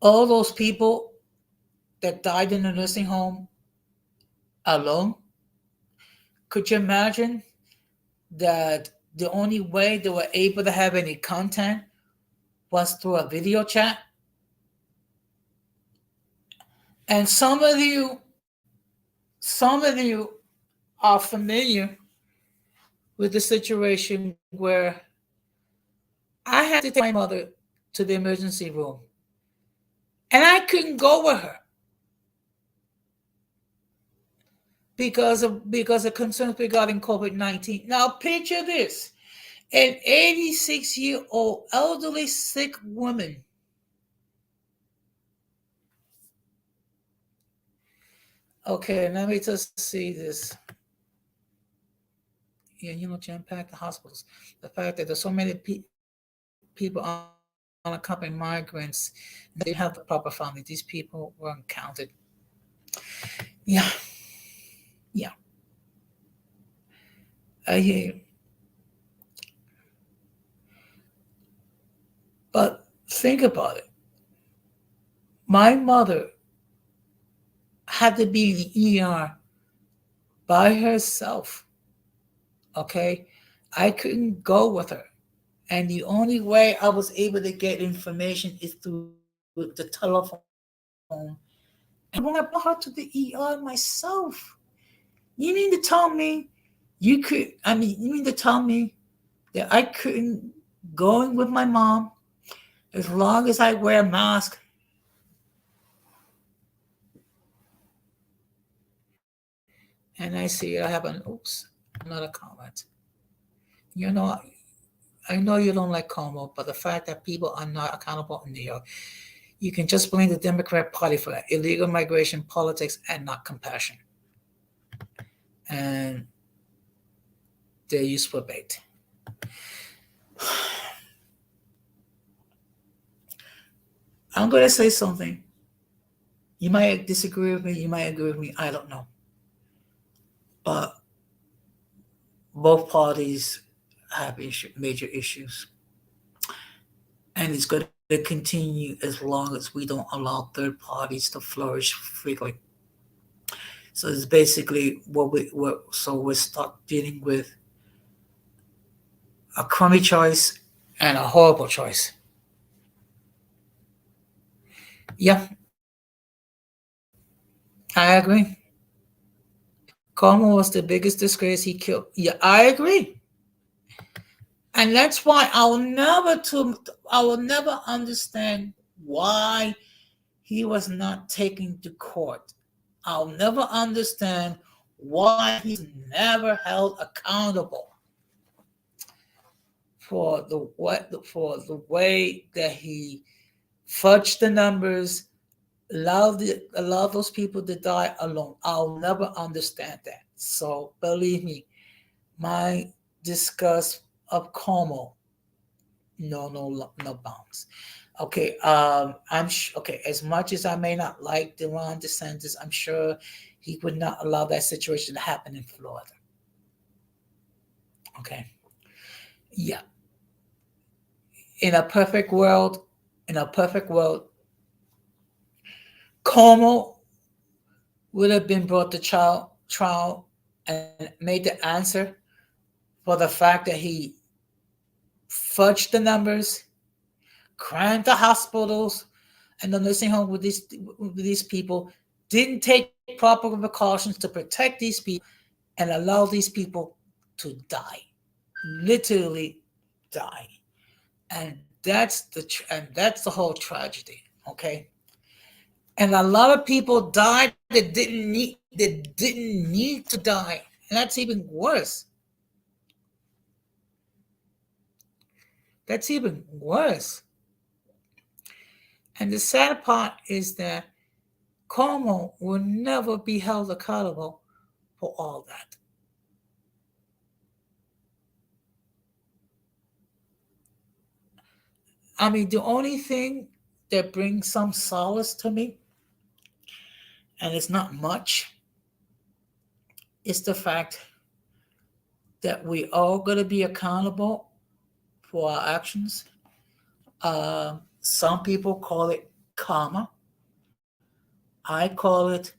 all those people that died in the nursing home alone? Could you imagine that the only way they were able to have any content was through a video chat? And some of you are familiar with the situation where I had to take my mother to the emergency room and I couldn't go with her because of concerns regarding COVID-19. Now picture this: an 86-year-old elderly sick woman Okay, let me just see this. Yeah, jam-packed the hospitals. The fact that there's so many people unaccompanied migrants, and they have the proper family. These people weren't counted. Yeah. Yeah. I hear you. But think about it. My mother had to be in the ER by herself. Okay? I couldn't go with her. And the only way I was able to get information is through the telephone. And when I brought her to the ER myself, you mean to tell me you mean to tell me that I couldn't go in with my mom as long as I wear a mask? And I see I have another comment. I know you don't like Cuomo, but the fact that people are not accountable in New York, you can just blame the Democrat Party for that. Illegal migration politics and not compassion. And they're used for bait. I'm going to say something. You might disagree with me. You might agree with me. I don't know. But both parties have major issues. And it's going to continue as long as we don't allow third parties to flourish freely. So it's basically we're stuck dealing with a crummy choice and a horrible choice. Yeah, I agree. Cuomo was the biggest disgrace. He killed. Yeah, I agree. And that's why I will never understand why he was not taken to court. I'll never understand why he's never held accountable for the way that he fudged the numbers, allow those people to die alone. I'll never understand that. So believe me, my disgust of Como, no bounds. Okay, okay. As much as I may not like Ron DeSantis, I'm sure he would not allow that situation to happen in Florida. Okay, yeah. In a perfect world, in a perfect world, Como would have been brought to trial and made the answer for the fact that he fudged the numbers, crammed the hospitals and the nursing home with these people, didn't take proper precautions to protect these people, and allow these people to die, literally die, and that's the whole tragedy. Okay, and a lot of people died that didn't need to die, and that's even worse. That's even worse. And the sad part is that Cuomo will never be held accountable for all that. I mean, the only thing that brings some solace to me, and it's not much, is the fact that we all going to be accountable for our actions. Some people call it karma. I call it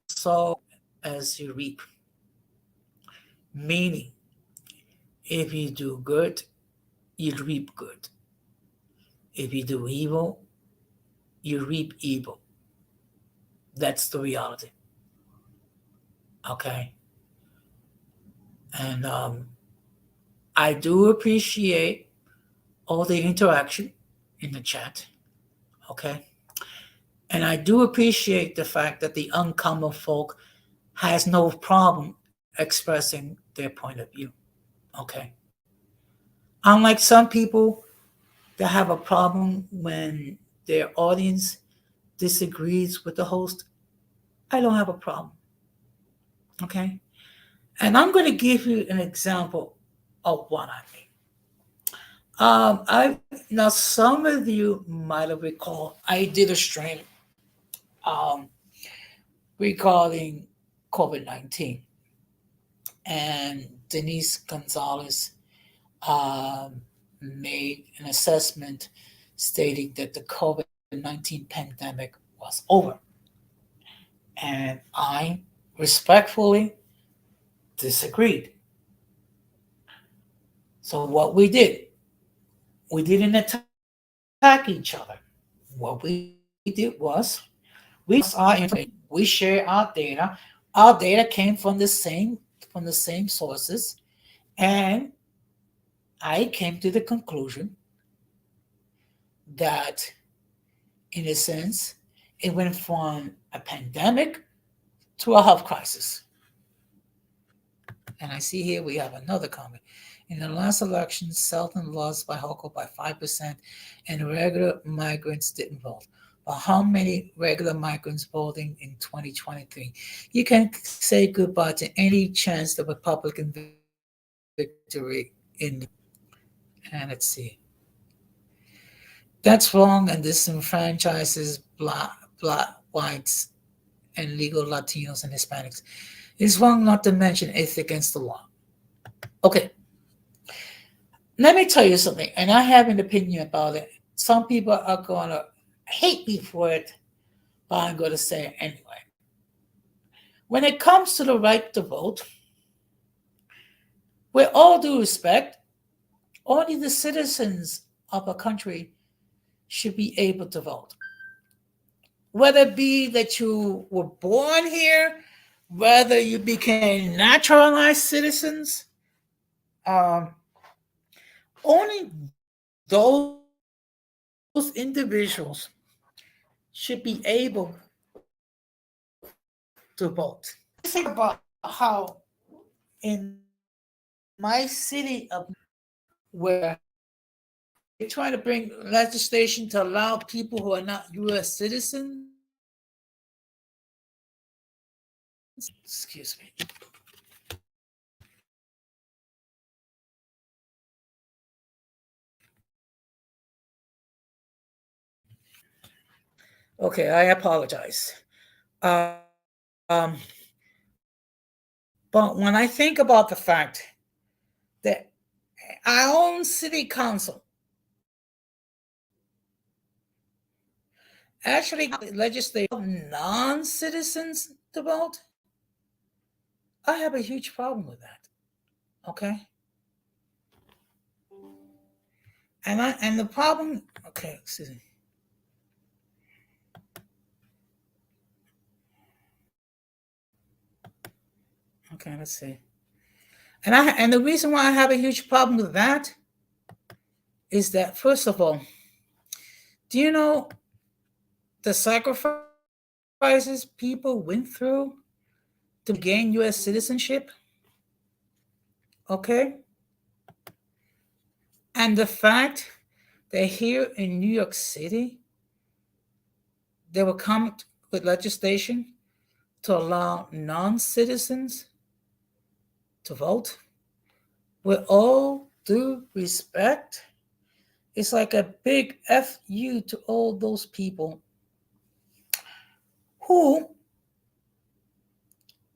sow as you reap. Meaning, if you do good, you reap good. If you do evil, you reap evil. That's the reality. Okay. And I do appreciate all the interaction in the chat. Okay. And I do appreciate the fact that the uncommon folk has no problem expressing their point of view. Okay. Unlike some people that have a problem when their audience disagrees with the host, I don't have a problem. Okay. And I'm going to give you an example of what I mean. I now some of you might have recalled I did a stream um, regarding COVID-19, and Denise Gonzalez um, made an assessment stating that the COVID-19 pandemic was over, and I respectfully disagreed. So what we didn't attack each other. What we did was we discussed our information, we share our data. Our data came from the same sources, and I came to the conclusion that, in a sense, it went from a pandemic to a health crisis. And I see here we have another comment. In the last election, Selton lost by Hochul by 5%, and regular migrants didn't vote. But how many regular migrants voting in 2023? You can say goodbye to any chance the Republican victory in. And let's see. That's wrong and disenfranchises black, whites, and legal Latinos and Hispanics. It's wrong not to mention it's against the law. Okay, let me tell you something, and I have an opinion about it. Some people are going to hate me for it, but I'm going to say it anyway. When it comes to the right to vote, with all due respect, only the citizens of a country should be able to vote. Whether it be that you were born here, whether you became naturalized citizens, um, only those individuals should be able to vote. Think about how in my city of where they're trying to bring legislation to allow people who are not U.S. citizens. Excuse me. Okay, I apologize. Um, but when I think about the fact that our own city council actually legislate non-citizens to vote, I have a huge problem with that. Okay, and the problem. Okay, excuse me. Okay, let's see. And the reason why I have a huge problem with that is that, first of all, do you know the sacrifices people went through to gain U.S. citizenship? Okay, and the fact that here in New York City they will come with legislation to allow non-citizens to vote. With all due respect, it's like a big FU to all those people who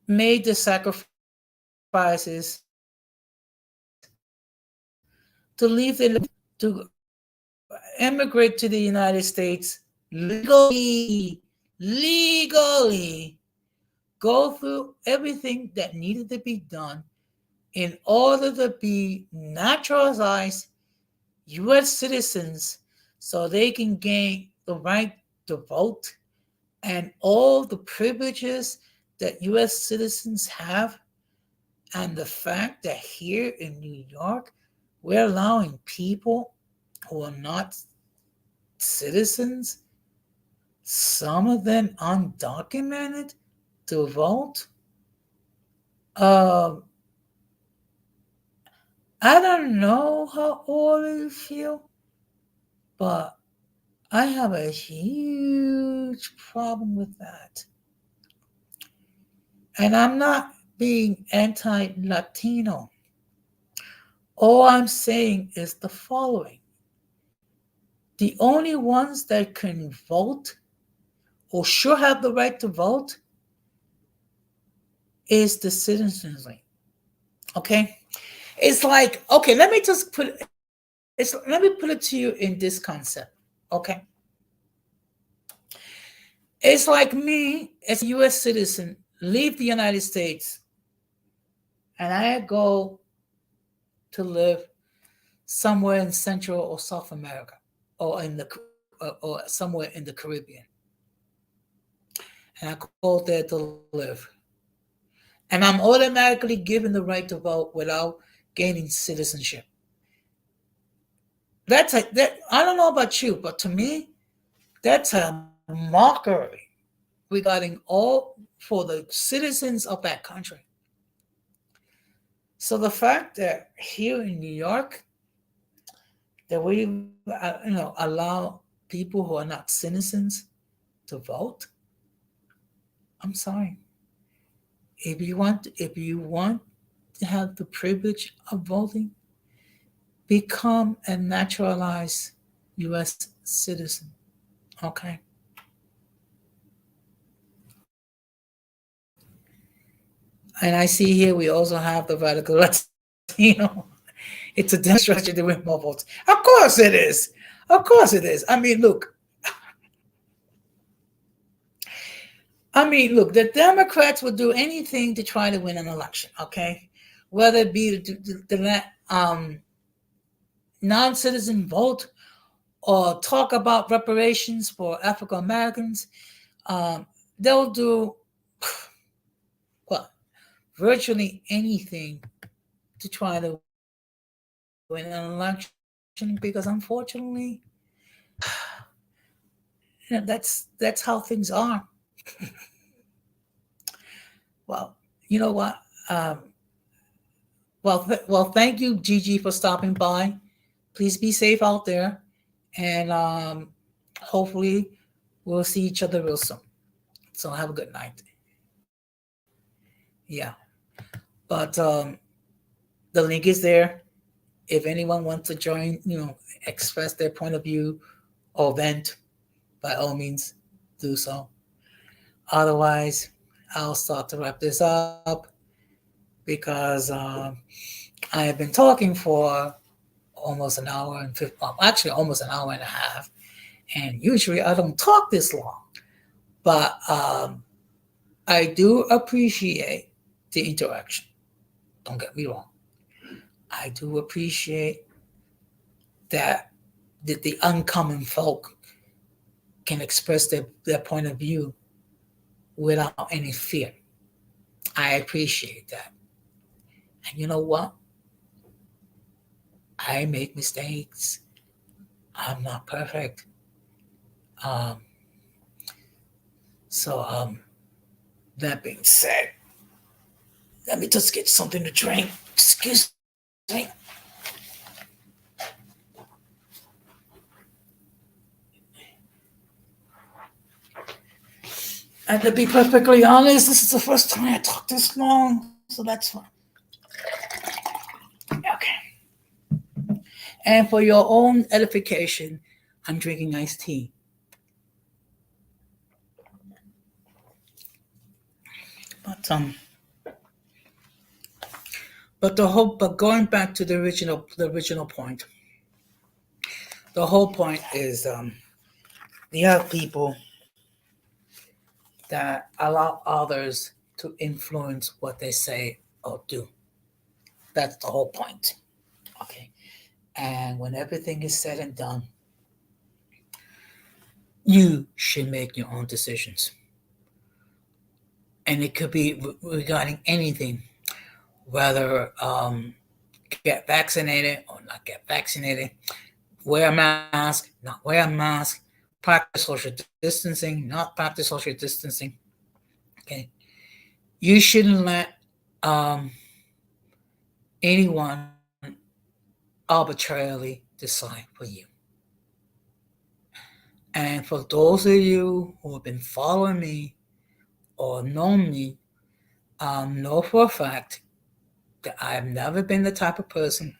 made the sacrifices to leave to immigrate to the United States legally, go through everything that needed to be done in order to be naturalized U.S. citizens so they can gain the right to vote and all the privileges that U.S. citizens have. And the fact that here in New York, we're allowing people who are not citizens, some of them undocumented, to vote. Uh, I don't know how all of you feel, but I have a huge problem with that. And I'm not being anti Latino. All I'm saying is the following: the only ones that can vote or should have the right to vote is the citizenry. Okay? It's like, okay, let me put it to you in this concept. Okay? It's like me as a US citizen leave the United States and I go to live somewhere in Central or South America or somewhere in the Caribbean. And I go there to live. And I'm automatically given the right to vote without gaining citizenship. That I don't know about you, but to me, that's a mockery regarding all for the citizens of that country. So the fact that here in New York that we allow people who are not citizens to vote, I'm sorry. If you want to have the privilege of voting, become a naturalized U.S. citizen. Okay. And I see here we also have the radical Latino. It's a demonstration to win more votes. Of course it is. Of course it is. Look, the Democrats will do anything to try to win an election, okay? Whether it be the non-citizen vote or talk about reparations for African Americans, they'll do well, virtually anything to try to win an election because unfortunately, That's how things are. Well, you know what? Well, thank you, Gigi, for stopping by. Please be safe out there, and hopefully, we'll see each other real soon. So have a good night. Yeah, but the link is there. If anyone wants to join, express their point of view or vent, by all means, do so. Otherwise, I'll start to wrap this up because I have been talking for almost an hour and 50, actually almost an hour and a half. And usually I don't talk this long, but I do appreciate the interaction. Don't get me wrong. I do appreciate that the uncommon folk can express their point of view without any fear. I appreciate that. And you know what? I make mistakes. I'm not perfect. Um, so that being said, let me just get something to drink. Excuse me. And to be perfectly honest, this is the first time I talked this long, so that's fine. Okay. And for your own edification, I'm drinking iced tea. But but going back to the original point, the whole point is you have people that allow others to influence what they say or do. That's the whole point. Okay. And when everything is said and done, you should make your own decisions. And it could be regarding anything, whether get vaccinated or not get vaccinated, wear a mask, not wear a mask, practice social distancing, not practice social distancing. Okay. You shouldn't let um, anyone arbitrarily decide for you. And for those of you who have been following me or known me, know for a fact that I have never been the type of person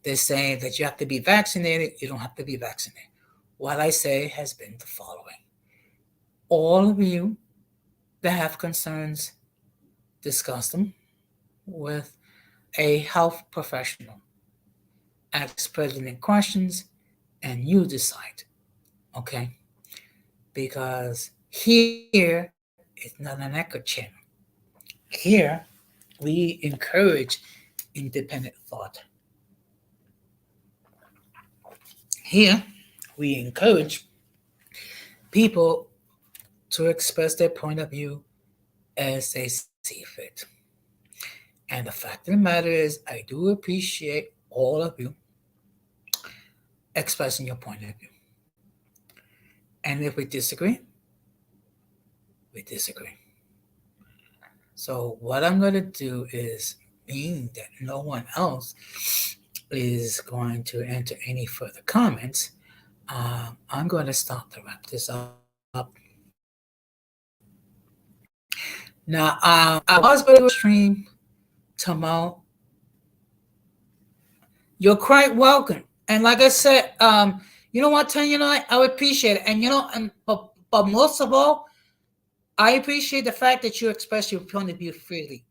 that saying that you have to be vaccinated, you don't have to be vaccinated. What I say has been the following. All of you that have concerns, discuss them with a health professional. Ask pertinent questions and you decide. Okay? Because here is not an echo chamber. Here we encourage independent thought. Here we encourage people to express their point of view as they see fit. And the fact of the matter is, I do appreciate all of you expressing your point of view. And if we disagree, we disagree. So, what I'm going to do is, being that no one else is going to enter any further comments, I'm going to start to wrap this up. Now, I was going to stream tomorrow. You're quite welcome. And like I said, you know what, Tanya, I would appreciate it. And but most of all, I appreciate the fact that you express your point of view freely,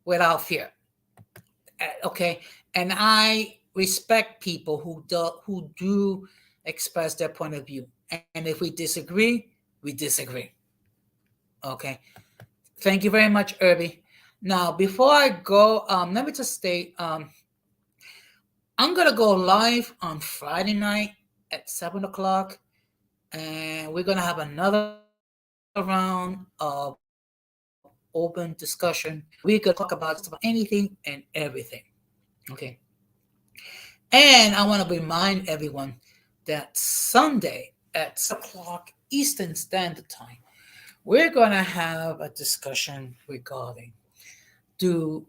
without fear. Okay, and I respect people who do express their point of view. And if we disagree, we disagree. Okay. Thank you very much, Irby. Now, before I go, let me just state, I'm gonna go live on Friday night at 7 o'clock, and we're gonna have another round of open discussion. We could talk about just about anything and everything. Okay. And I want to remind everyone that Sunday, at 6 o'clock Eastern Standard Time, we're going to have a discussion regarding, do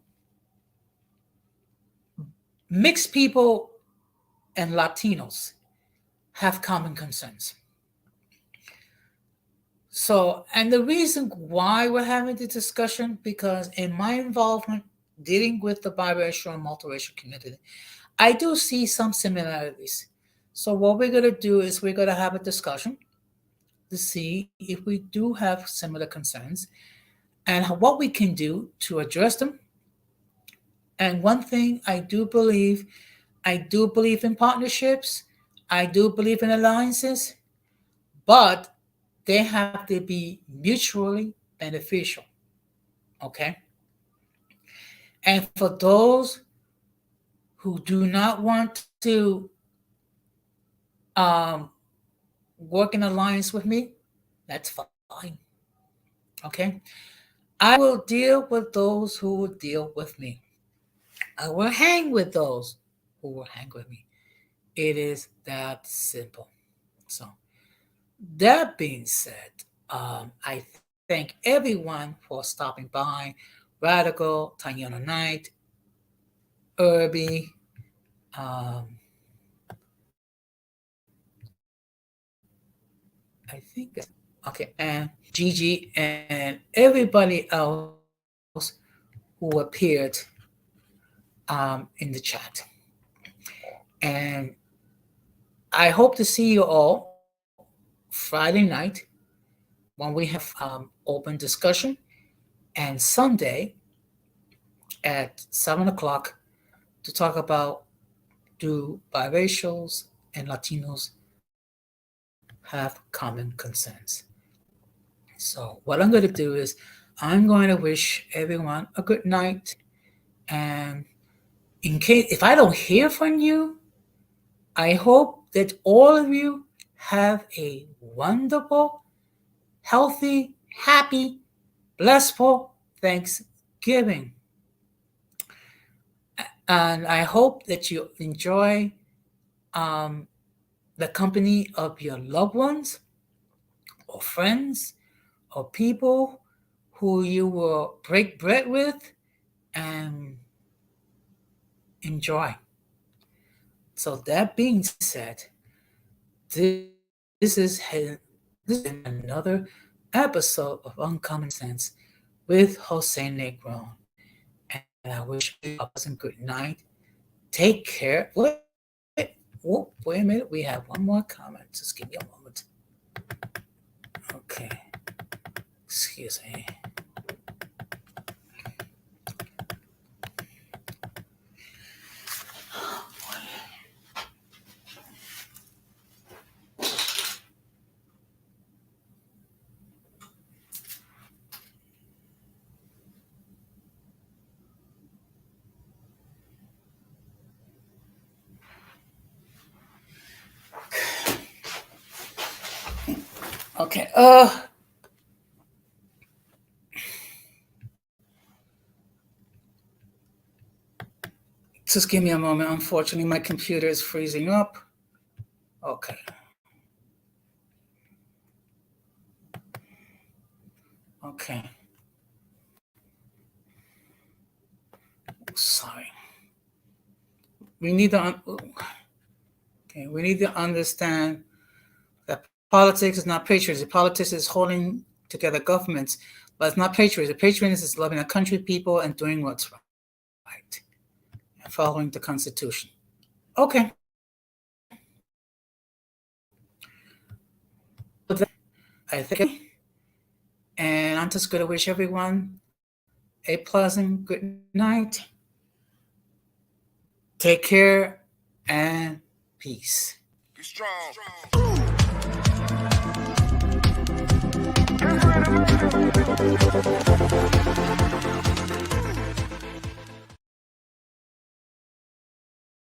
mixed people and Latinos have common concerns? So, and the reason why we're having the discussion, because in my involvement dealing with the biracial and multiracial community, I do see some similarities. So what we're going to do is we're going to have a discussion to see if we do have similar concerns and what we can do to address them. And one thing I do believe in partnerships. I do believe in alliances, but they have to be mutually beneficial. Okay? And for those who do not want to work in alliance with me, that's fine. Okay? I will deal with those who will deal with me. I will hang with those who will hang with me. It is that simple. So, that being said, I thank everyone for stopping by. Radical, Tanyana Knight, Irby, I think that's okay, and Gigi and everybody else who appeared in the chat. And I hope to see you all Friday night when we have open discussion, and Sunday at 7 o'clock to talk about, do biracials and Latinos have common concerns? So what I'm going to do is I'm going to wish everyone a good night. And in case, if I don't hear from you, I hope that all of you have a wonderful, healthy, happy, blissful Thanksgiving. And I hope that you enjoy the company of your loved ones or friends or people who you will break bread with and enjoy. So that being said, this is another episode of Uncommon Sense with Jose Negron. And I wish you a pleasant good night. Take care. Wait a minute. We have one more comment. Just give me a moment. Okay. Excuse me. Okay. Just give me a moment. Unfortunately, my computer is freezing up. Okay. Okay. Sorry. We need to understand that politics is not patriotism. Politics is holding together governments, but it's not patriotism. Patriotism is loving the country, people, and doing what's right and following the Constitution. Okay. I think, and I'm just going to wish everyone a pleasant good night. Take care and peace. Be strong. Be strong.